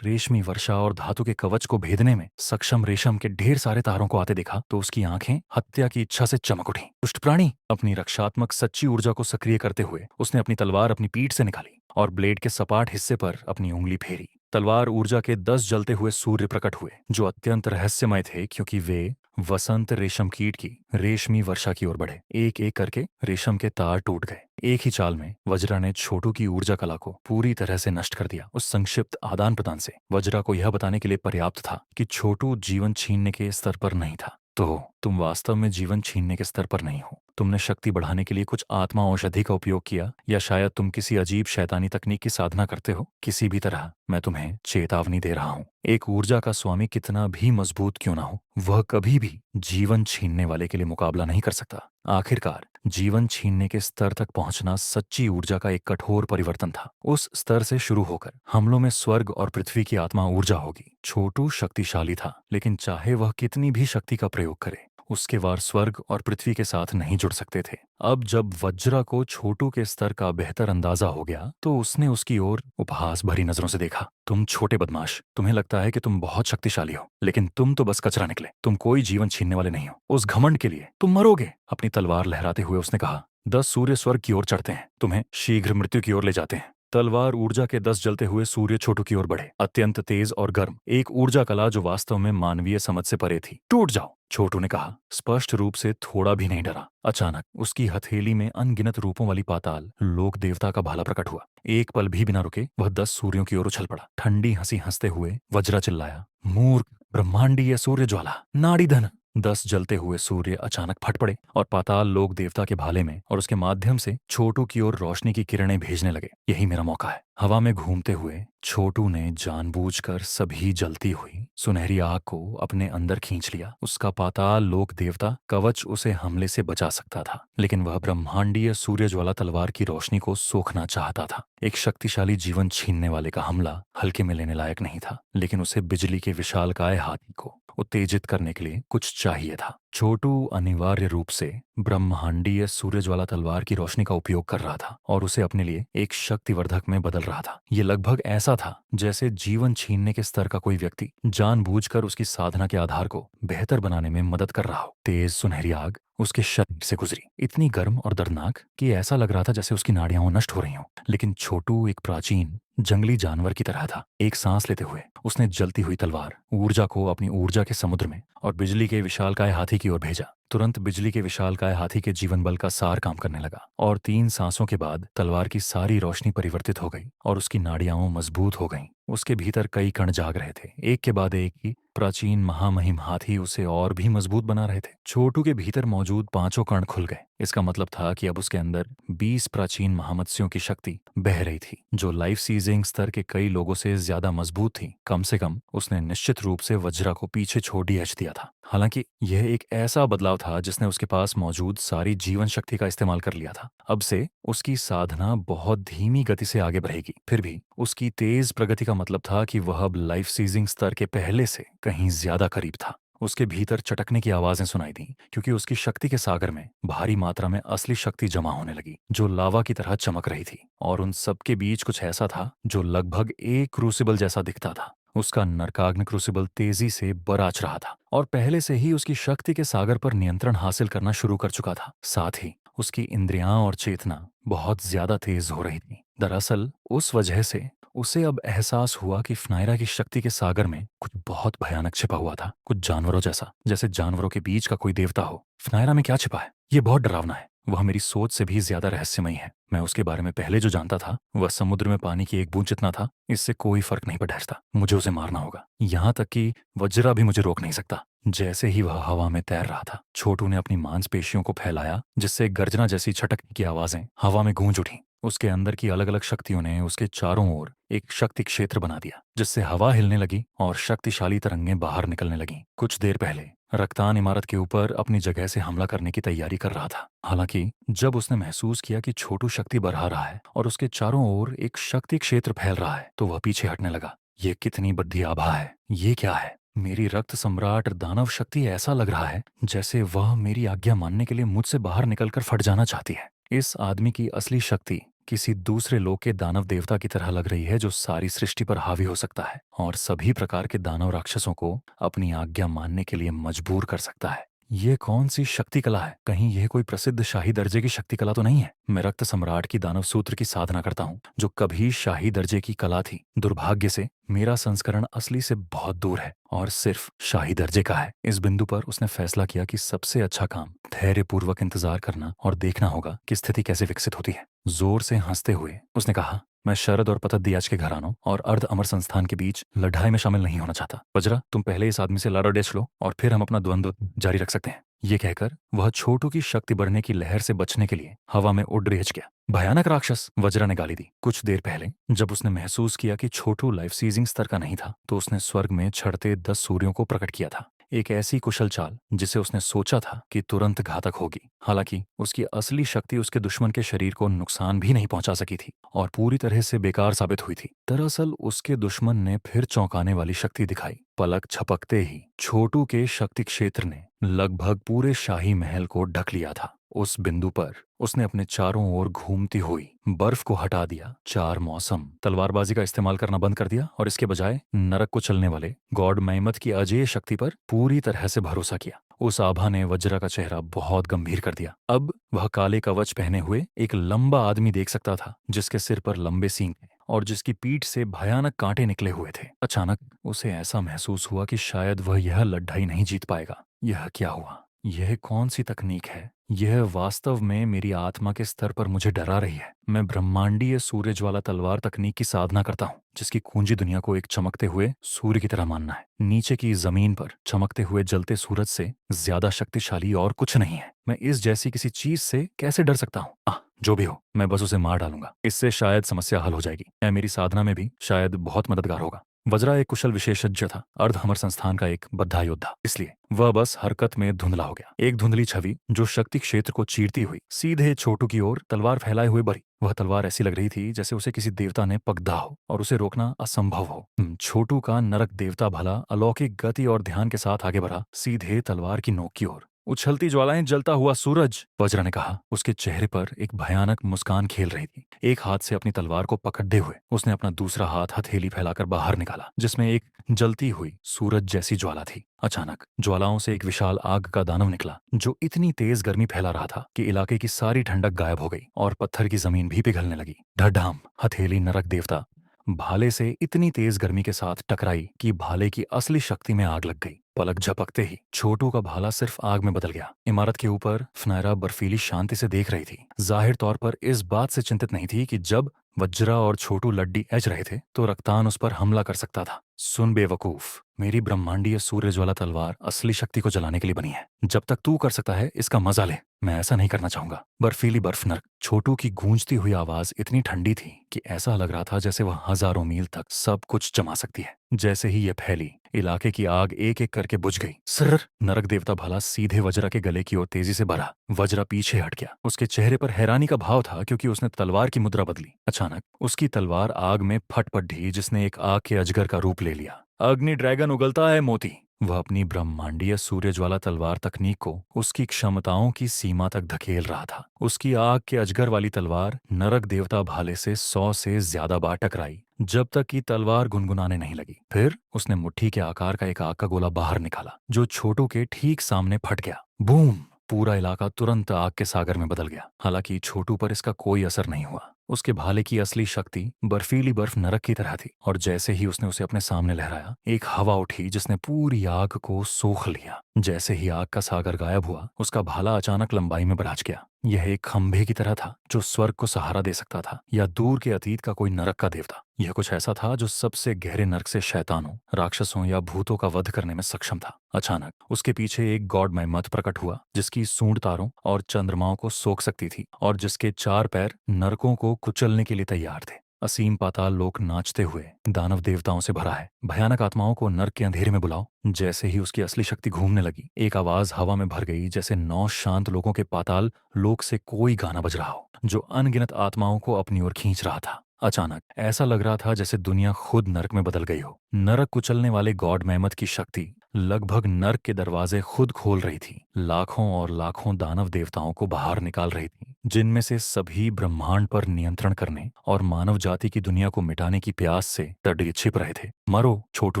Speaker 2: रेशमी वर्षा और धातु के कवच को भेदने में सक्षम रेशम के ढेर सारे तारों को आते देखा, तो उसकी आंखें हत्या की इच्छा से चमक उठी। दुष्ट प्राणी! अपनी रक्षात्मक सच्ची ऊर्जा को सक्रिय करते हुए उसने अपनी तलवार अपनी पीठ से निकाली और ब्लेड के सपाट हिस्से पर अपनी उंगली फेरी। तलवार ऊर्जा के 10 जलते हुए सूर्य प्रकट हुए, जो अत्यंत रहस्यमय थे, क्योंकि वे वसंत रेशम कीट की रेशमी वर्षा की ओर बढ़े। एक एक करके रेशम के तार टूट गए। एक ही चाल में वज्रा ने छोटू की ऊर्जा कला को पूरी तरह से नष्ट कर दिया। उस संक्षिप्त आदान प्रदान से वज्रा को यह बताने के लिए पर्याप्त था कि छोटू जीवन छीनने के स्तर पर नहीं था। तो तुम वास्तव में जीवन छीनने के स्तर पर नहीं हो। तुमने शक्ति बढ़ाने के लिए कुछ आत्मा औषधि का उपयोग किया, या शायद तुम किसी अजीब शैतानी तकनीक की साधना करते हो। किसी भी तरह मैं तुम्हें चेतावनी दे रहा हूं। एक ऊर्जा का स्वामी कितना भी मजबूत क्यों ना हो, वह कभी भी जीवन छीनने वाले के लिए मुकाबला नहीं कर सकता। आखिरकार जीवन छीनने के स्तर तक पहुंचना सच्ची ऊर्जा का एक कठोर परिवर्तन था। उस स्तर से शुरू होकर हमलों में स्वर्ग और पृथ्वी की आत्मा ऊर्जा होगी। छोटू शक्तिशाली था, लेकिन चाहे वह कितनी भी शक्ति का प्रयोग करे, उसके वार स्वर्ग और पृथ्वी के साथ नहीं जुड़ सकते थे। अब जब वज्रा को छोटू के स्तर का बेहतर अंदाजा हो गया, तो उसने उसकी ओर उपहास भरी नजरों से देखा। तुम छोटे बदमाश, तुम्हें लगता है कि तुम बहुत शक्तिशाली हो, लेकिन तुम तो बस कचरा निकले। तुम कोई जीवन छीनने वाले नहीं हो। उस घमंड के लिए तुम मरोगे। अपनी तलवार लहराते हुए उसने कहा, 10 सूर्य स्वर्ग की ओर चढ़ते हैं, तुम्हें शीघ्र मृत्यु की ओर ले जाते हैं। तलवार ऊर्जा के 10 जलते हुए सूर्य छोटू की ओर बढ़े, अत्यंत तेज और गर्म, एक ऊर्जा कला जो वास्तव में मानवीय समझ से परे थी। टूट जाओ, छोटू ने कहा, स्पष्ट रूप से थोड़ा भी नहीं डरा। अचानक उसकी हथेली में अनगिनत रूपों वाली पाताल लोक देवता का भाला प्रकट हुआ। एक पल भी बिना रुके वह 10 सूर्यों की ओर उछल पड़ा। ठंडी हंसी हंसते हुए वज्रा चिल्लाया, मूर्ख! ब्रह्मांडीय सूर्य ज्वाला, नाड़ी धन! 10 जलते हुए सूर्य अचानक फट पड़े और पाताल लोक देवता के भाले में और उसके माध्यम से छोटू की ओर रोशनी की किरणें भेजने लगे। यही मेरा मौका है। हवा में घूमते हुए छोटू ने जानबूझकर सभी जलती हुई सुनहरी आग को अपने अंदर खींच लिया। उसका पाताल लोक देवता कवच उसे हमले से बचा सकता था, लेकिन वह ब्रह्मांडीय सूर्य ज्वाला तलवार की रोशनी को सोखना चाहता था। एक शक्तिशाली जीवन छीनने वाले का हमला हल्के में लेने लायक नहीं था, लेकिन उसे बिजली के विशालकाय हाथी को उत्तेजित करने के लिए कुछ चाहिए था। छोटू अनिवार्य रूप से ब्रह्मांडीय सूर्यज्वाला तलवार की रोशनी का उपयोग कर रहा था और उसे अपने लिए एक शक्तिवर्धक में बदल रहा था। ये लगभग ऐसा था जैसे जीवन छीनने के स्तर का कोई व्यक्ति जानबूझकर उसकी साधना के आधार को बेहतर बनाने में मदद कर रहा हो। तेज सुनहरी आग उसके शरीर से गुजरी, इतनी गर्म और दर्दनाक कि ऐसा लग रहा था जैसे उसकी नाड़ियां नष्ट हो रही हों। लेकिन छोटू एक प्राचीन जंगली जानवर की तरह था। एक सांस लेते हुए उसने जलती हुई तलवार ऊर्जा को अपनी ऊर्जा के समुद्र में और बिजली के विशालकाय हाथी की ओर भेजा। तुरंत बिजली के विशालकाय हाथी के जीवन बल का सार काम करने लगा और 3 सांसों के बाद तलवार की सारी रोशनी परिवर्तित हो गई और उसकी नाड़ियां मजबूत हो गईं। उसके भीतर कई कण जाग रहे थे, एक के बाद एक ही प्राचीन महामहिम हाथी उसे और भी मजबूत बना रहे थे। छोटू के भीतर मौजूद 5 कण खुल गए। इसका मतलब था कि अब उसके अंदर 20 प्राचीन महामत्स्यों की शक्ति बह रही थी, जो लाइफ सीजिंग स्तर के कई लोगों से ज्यादा मजबूत थी। कम से कम उसने निश्चित रूप से वज्रा को पीछे छोड़ दिया था। हालांकि यह एक ऐसा बदलाव था जिसने उसके पास मौजूद सारी जीवन शक्ति का इस्तेमाल कर लिया था। अब से उसकी साधना बहुत धीमी गति से आगे बढ़ेगी। फिर भी उसकी तेज प्रगति का मतलब था कि वह अब लाइफ सीजिंग स्तर के पहले से कहीं ज्यादा करीब था। उसके भीतर चटकने की आवाजें सुनाई दी, क्योंकि उसकी शक्ति के सागर में भारी मात्रा में असली शक्ति जमा होने लगी, जो लावा की तरह चमक रही थी। और उन सब के बीच कुछ ऐसा था जो लगभग एक क्रूसिबल जैसा दिखता था। उसका नरकाग्नि क्रूसिबल तेजी से बराच रहा था और पहले से ही उसकी शक्ति के सागर पर नियंत्रण हासिल करना शुरू कर चुका था। साथ ही उसकी इंद्रियां और चेतना बहुत ज्यादा तेज हो रही थी। दरअसल उस वजह से उसे अब एहसास हुआ कि फनायरा की शक्ति के सागर में कुछ बहुत भयानक छिपा हुआ था, कुछ जानवरों जैसा, जैसे जानवरों के बीच का कोई देवता हो। फनायरा में क्या छिपा है? ये बहुत डरावना है। वह मेरी सोच से भी ज्यादा रहस्यमयी है। मैं उसके बारे में पहले जो जानता था वह समुद्र में पानी की एक बूंद जितना था। इससे कोई फर्क नहीं पड़ता, मुझे उसे मारना होगा। यहाँ तक कि वज्रा भी मुझे रोक नहीं सकता। जैसे ही वह हवा में तैर रहा था, छोटू ने अपनी मांसपेशियों को फैलाया, जिससे गर्जना जैसी छटकने की आवाजें हवा में गूंज उठी। उसके अंदर की अलग अलग शक्तियों ने उसके चारों ओर एक शक्ति क्षेत्र बना दिया, जिससे हवा हिलने लगी और शक्तिशाली तरंगें बाहर निकलने लगीं। कुछ देर पहले रक्तान इमारत के ऊपर अपनी जगह से हमला करने की तैयारी कर रहा था। हालांकि जब उसने महसूस किया कि छोटू शक्ति बढ़ा रहा है और उसके चारों ओर एक शक्ति क्षेत्र फैल रहा है, तो वह पीछे हटने लगा। ये कितनी बद्दी आभा है! ये क्या है? मेरी रक्त सम्राट दानव शक्ति, ऐसा लग रहा है जैसे वह मेरी आज्ञा मानने के लिए मुझसे बाहर निकलकर फट जाना चाहती है। इस आदमी की असली शक्ति किसी दूसरे लोक के दानव देवता की तरह लग रही है, जो सारी सृष्टि पर हावी हो सकता है और सभी प्रकार के दानव राक्षसों को अपनी आज्ञा मानने के लिए मजबूर कर सकता है। ये कौन सी शक्ति कला है? कहीं यह कोई प्रसिद्ध शाही दर्जे की शक्ति कला तो नहीं है? मैं रक्त सम्राट की दानव सूत्र की साधना करता हूँ, जो कभी शाही दर्जे की कला थी। दुर्भाग्य से मेरा संस्करण असली से बहुत दूर है और सिर्फ शाही दर्जे का है। इस बिंदु पर उसने फैसला किया कि सबसे अच्छा काम धैर्यपूर्वक इंतजार करना और देखना होगा कि स्थिति कैसे विकसित होती है। जोर से हंसते हुए उसने कहा, मैं शरद और पतद्दियाज के घरानों और अर्ध अमर संस्थान के बीच लड़ाई में शामिल नहीं होना चाहता। वज्रा, तुम पहले इस आदमी से लड़ो डेच लो और फिर हम अपना द्वंद्व जारी रख सकते हैं। ये कहकर वह छोटू की शक्ति बढ़ने की लहर से बचने के लिए हवा में उड़ रेच गया। भयानक राक्षस, वज्रा ने गाली दी। कुछ देर पहले जब उसने महसूस किया कि छोटू लाइफ सीजिंग स्तर का नहीं था, तो उसने स्वर्ग में छड़ते 10 सूर्यों को प्रकट किया था। एक ऐसी कुशल चाल जिसे उसने सोचा था कि तुरंत घातक होगी। हालांकि उसकी असली शक्ति उसके दुश्मन के शरीर को नुकसान भी नहीं पहुंचा सकी थी और पूरी तरह से बेकार साबित हुई थी। दरअसल उसके दुश्मन ने फिर चौंकाने वाली शक्ति दिखाई। पलक झपकते ही छोटू के शक्ति क्षेत्र ने लगभग पूरे शाही महल को ढक लिया था। उस बिंदु पर उसने अपने चारों ओर घूमती हुई बर्फ को हटा दिया, 4 मौसम, तलवारबाजी का इस्तेमाल करना बंद कर दिया और इसके बजाय नरक को चलने वाले गॉड मैमथ की अजेय शक्ति पर पूरी तरह से भरोसा किया। उस आभा ने वज्रा का चेहरा बहुत गंभीर कर दिया। अब वह काले कवच पहने हुए एक लंबा आदमी देख सकता था, जिसके सिर पर लंबे सींग थे और जिसकी पीठ से भयानक कांटे निकले हुए थे। अचानक उसे ऐसा महसूस हुआ कि शायद वह यह लड़ाई नहीं जीत पाएगा। यह क्या हुआ? यह कौन सी तकनीक है? यह वास्तव में मेरी आत्मा के स्तर पर मुझे डरा रही है। मैं ब्रह्मांडीय सूर्य ज्वाला तलवार तकनीक की साधना करता हूँ, जिसकी कुंजी दुनिया को एक चमकते हुए सूर्य की तरह मानना है। नीचे की जमीन पर चमकते हुए जलते सूरज से ज्यादा शक्तिशाली और कुछ नहीं है। मैं इस जैसी किसी चीज से कैसे डर सकता हूँ? जो भी हो, मैं बस उसे मार डालूंगा। इससे शायद समस्या हल हो जाएगी। यह मेरी साधना में भी शायद बहुत मददगार होगा। वज्रा एक कुशल विशेषज्ञ था, अर्ध हमर संस्थान का एक बद्धा योद्धा, इसलिए वह बस हरकत में धुंधला हो गया। एक धुंधली छवि जो शक्ति क्षेत्र को चीरती हुई सीधे छोटू की ओर तलवार फैलाए हुए बढ़ी। वह तलवार ऐसी लग रही थी जैसे उसे किसी देवता ने पकड़ा हो और उसे रोकना असंभव हो। छोटू का नरक देवता भला अलौकिक गति और ध्यान के साथ आगे बढ़ा, सीधे तलवार की नोक की ओर। उछलती ज्वालाएं, जलता हुआ सूरज, वज्रा ने कहा। उसके चेहरे पर एक भयानक मुस्कान खेल रही थी। एक हाथ से अपनी तलवार को पकड़े हुए उसने अपना दूसरा हाथ हथेली फैलाकर बाहर निकाला, जिसमें एक जलती हुई सूरज जैसी ज्वाला थी। अचानक ज्वालाओं से एक विशाल आग का दानव निकला, जो इतनी तेज गर्मी फैला रहा था कि इलाके की सारी ठंडक गायब हो गई और पत्थर की जमीन भी पिघलने लगी। ढढ़ाम हथेली नरक देवता भाले से इतनी तेज गर्मी के साथ टकराई कि भाले की असली शक्ति में आग लग गई। पलक झपकते ही छोटू का भाला सिर्फ आग में बदल गया। इमारत के ऊपर फनायरा बर्फीली शांति से देख रही थी। जाहिर तौर पर इस बात से चिंतित नहीं थी कि जब वज्रा और छोटू लड्डी एच रहे थे तो रक्तान उस पर हमला कर सकता था। सुन बेवकूफ, मेरी ब्रह्मांडीय सूर्य ज्वाला तलवार असली शक्ति को जलाने के लिए बनी है। जब तक तू कर सकता है इसका मजा ले, मैं ऐसा नहीं करना चाहूंगा। बर्फीली बर्फ नरक। छोटू की गूंजती हुई आवाज इतनी ठंडी थी कि ऐसा लग रहा था जैसे वह हजारों मील तक सब कुछ जमा सकती है। जैसे ही ये फैली, इलाके की आग एक एक करके बुझ गई। सर, नरक देवता भाला सीधे वज्रा के गले की ओर तेजी से बढ़ा। वज्रा पीछे हट गया। उसके चेहरे पर हैरानी का भाव था, क्योंकि उसने तलवार की मुद्रा बदली। अचानक उसकी तलवार आग में फट ढी, जिसने एक आग के अजगर का रूप ले लिया। अग्नि ड्रैगन उगलता है मोती। वह अपनी ब्रह्मांडीय सूर्य ज्वाला तलवार तकनीक को उसकी क्षमताओं की सीमा तक धकेल रहा था। उसकी आग के अजगर वाली तलवार नरक देवता भाले से 100 से ज्यादा बार टकराई, जब तक कि तलवार गुनगुनाने नहीं लगी। फिर उसने मुट्ठी के आकार का एक आग का गोला बाहर निकाला, जो छोटू के ठीक सामने फट गया। बूम! पूरा इलाका तुरंत आग के सागर में बदल गया। हालांकि छोटू पर इसका कोई असर नहीं हुआ। उसके भाले की असली शक्ति बर्फीली बर्फ नरक की तरह थी, और जैसे ही उसने उसे अपने सामने लहराया, एक हवा उठी जिसने पूरी आग को सोख लिया। जैसे ही आग का सागर गायब हुआ, उसका भाला अचानक लंबाई में बढ़ गया। यह एक खंभे की तरह था जो स्वर्ग को सहारा दे सकता था, या दूर के अतीत का कोई नरक का देवता। यह कुछ ऐसा था जो सबसे गहरे नरक से शैतानों, राक्षसों या भूतों का वध करने में सक्षम था। अचानक उसके पीछे एक गॉडमय मत प्रकट हुआ, जिसकी सूंड तारों और चंद्रमाओं को सोख सकती थी, और जिसके 4 पैर नरकों को कुचलने के लिए तैयार थे। असीम पाताल लोक नाचते हुए दानव देवताओं से भरा है। भयानक आत्माओं को नर्क के अंधेरे में बुलाओ। जैसे ही उसकी असली शक्ति घूमने लगी, एक आवाज हवा में भर गई, जैसे 9 शांत लोगों के पाताल लोक से कोई गाना बज रहा हो, जो अनगिनत आत्माओं को अपनी ओर खींच रहा था। अचानक ऐसा लग रहा था जैसे दुनिया खुद नरक में बदल गई हो। नरक कुचलने वाले गॉड मेहमत की शक्ति लगभग नर्क के दरवाजे खुद खोल रही थी। लाखों और लाखों दानव देवताओं को बाहर निकाल रही थी, जिनमें से सभी ब्रह्मांड पर नियंत्रण करने और मानव जाति की दुनिया को मिटाने की प्यास से तड़िए छिप रहे थे। मरो, छोटू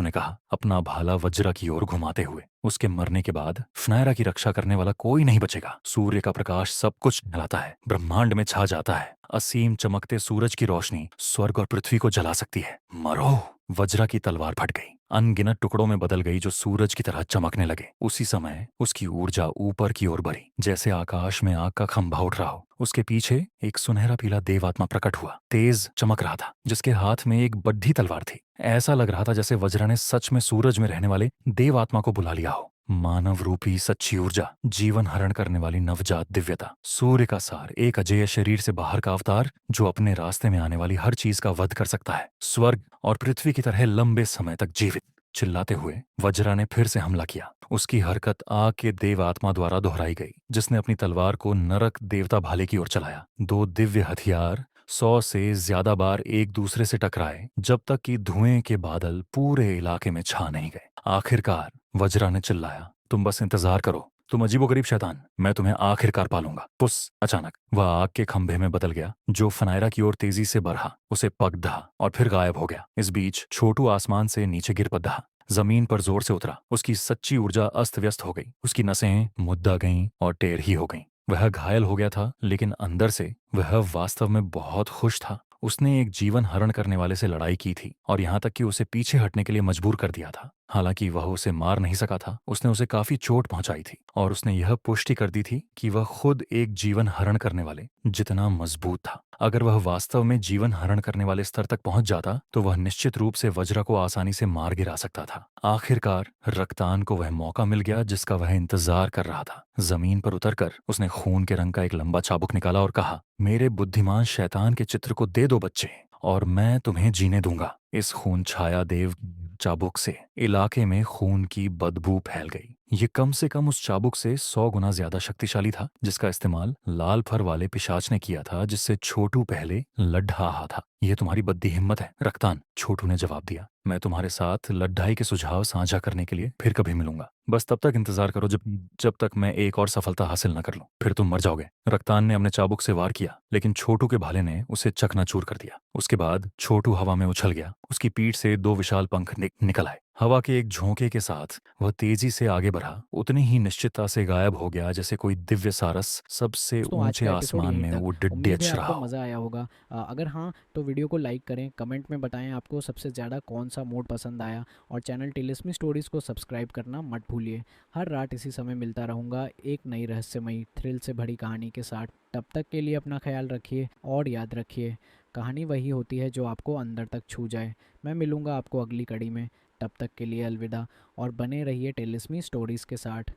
Speaker 2: ने कहा, अपना भाला वज्रा की ओर घुमाते हुए। उसके मरने के बाद फनायरा की रक्षा करने वाला कोई नहीं बचेगा। सूर्य का प्रकाश सब कुछ जलाता है, ब्रह्मांड में छा जाता है। असीम चमकते सूरज की रोशनी स्वर्ग और पृथ्वी को जला सकती है। मरो। वज्रा की तलवार फट गई, अनगिनत टुकड़ों में बदल गई, जो सूरज की तरह चमकने लगे। उसी समय उसकी ऊर्जा ऊपर की ओर बढ़ी, जैसे आकाश में आग का खंभा उठ रहा हो। उसके पीछे एक सुनहरा पीला देवात्मा प्रकट हुआ, तेज चमक रहा था, जिसके हाथ में एक बड्ढी तलवार थी। ऐसा लग रहा था जैसे वज्रा ने सच में सूरज में रहने वाले देवात्मा को बुला लिया हो। मानव रूपी सच्ची ऊर्जा, जीवन हरण करने वाली नवजात दिव्यता, सूर्य का सार, एक अजेय शरीर से बाहर का अवतार जो अपने रास्ते में आने वाली हर चीज का वध कर सकता है। स्वर्ग और पृथ्वी की तरह लंबे समय तक जीवित। चिल्लाते हुए वज्रा ने फिर से हमला किया। उसकी हरकत आग के देव आत्मा द्वारा दोहराई गई, जिसने अपनी तलवार को नरक देवता भाले की ओर चलाया। 2 दिव्य हथियार 100 से ज्यादा बार एक दूसरे से टकराए, जब तक कि धुएं के बादल पूरे इलाके में छा नहीं गए। आखिरकार वज्रा ने चिल्लाया, तुम बस इंतजार करो, तुम अजीबोगरीब शैतान, मैं तुम्हें आखिरकार पालूंगा। पुस। अचानक वह आग के खंभे में बदल गया, जो फनायरा की ओर तेजी से बढ़ा, उसे पकड़ा और फिर गायब हो गया। इस बीच छोटू आसमान से नीचे गिर पड़ा, जमीन पर जोर से उतरा। उसकी सच्ची ऊर्जा अस्त व्यस्त हो गई, उसकी नसें मुद्दा गईं और टेढ़ी ही हो गईं। वह घायल हो गया था, लेकिन अंदर से वह वास्तव में बहुत खुश था। उसने एक जीवन हरण करने वाले से लड़ाई की थी, और यहाँ तक कि उसे पीछे हटने के लिए मजबूर कर दिया था। हालांकि वह उसे मार नहीं सका था, उसने उसे काफी चोट पहुंचाई थी, और उसने यह पुष्टि कर दी थी कि वह खुद एक जीवन हरण करने वाले जितना मजबूत था। अगर वह वास्तव में जीवन हरण करने वाले स्तर तक पहुंच जाता, तो वह निश्चित रूप से वज्रा को आसानी से मार गिरा सकता था। आखिरकार रक्तान को वह मौका मिल गया जिसका वह इंतजार कर रहा था। जमीन पर उतरकर उसने खून के रंग का एक लंबा चाबुक निकाला और कहा, मेरे बुद्धिमान शैतान के चित्र को दे दो बच्चे, और मैं तुम्हें जीने दूंगा। इस खून छाया देव चाबुक से इलाके में खून की बदबू फैल गई। ये कम से कम उस चाबुक से 100 गुना ज्यादा शक्तिशाली था, जिसका इस्तेमाल लाल फर वाले पिशाच ने किया था, जिससे छोटू पहले लड़ रहा था। यह तुम्हारी बद्दी हिम्मत है रक्तान, छोटू ने जवाब दिया। मैं तुम्हारे साथ लड़ाई के सुझाव साझा करने के लिए फिर कभी मिलूंगा। बस तब तक इंतजार करो जब तक मैं एक और सफलता हासिल न कर लूं, फिर तुम मर जाओगे। रक्तान ने अपने चाबुक से वार किया, लेकिन छोटू के भाले ने उसे चकनाचूर कर दिया। उसके बाद छोटू हवा में उछल गया। उसकी पीठ से 2 विशाल पंख निकल आए। हवा के एक झोंके के साथ वह तेजी से आगे बढ़ा, उतनी ही निश्चितता से गायब हो गया जैसे कोई दिव्य सारस सबसे
Speaker 1: दोस्तों आज
Speaker 2: ऊंचे
Speaker 1: का एपिसोड
Speaker 2: आसमान
Speaker 1: यहीं
Speaker 2: में
Speaker 1: तक।
Speaker 2: वो
Speaker 1: उम्मीद है
Speaker 2: डिड्डीच रहा
Speaker 1: आपको
Speaker 2: हो।
Speaker 1: मज़ा आया होगा। अगर हाँ तो वीडियो को लाइक करें, कमेंट में बताएं आपको सबसे ज़्यादा कौन सा मोड पसंद आया, और चैनल टिलिस्मी स्टोरीज़ को सब्सक्राइब करना मत भूलिए। हर रात इसी समय मिलता रहूँगा एक नई रहस्यमयी थ्रिल से भरी कहानी के साथ। तब तक के लिए अपना ख्याल रखिए, और याद रखिए कहानी वही होती है जो आपको अंदर तक छू जाए। मैं मिलूँगा आपको अगली कड़ी में, तब तक के लिए अलविदा, और बने रहिए टिलिस्मी स्टोरीज़ के साथ।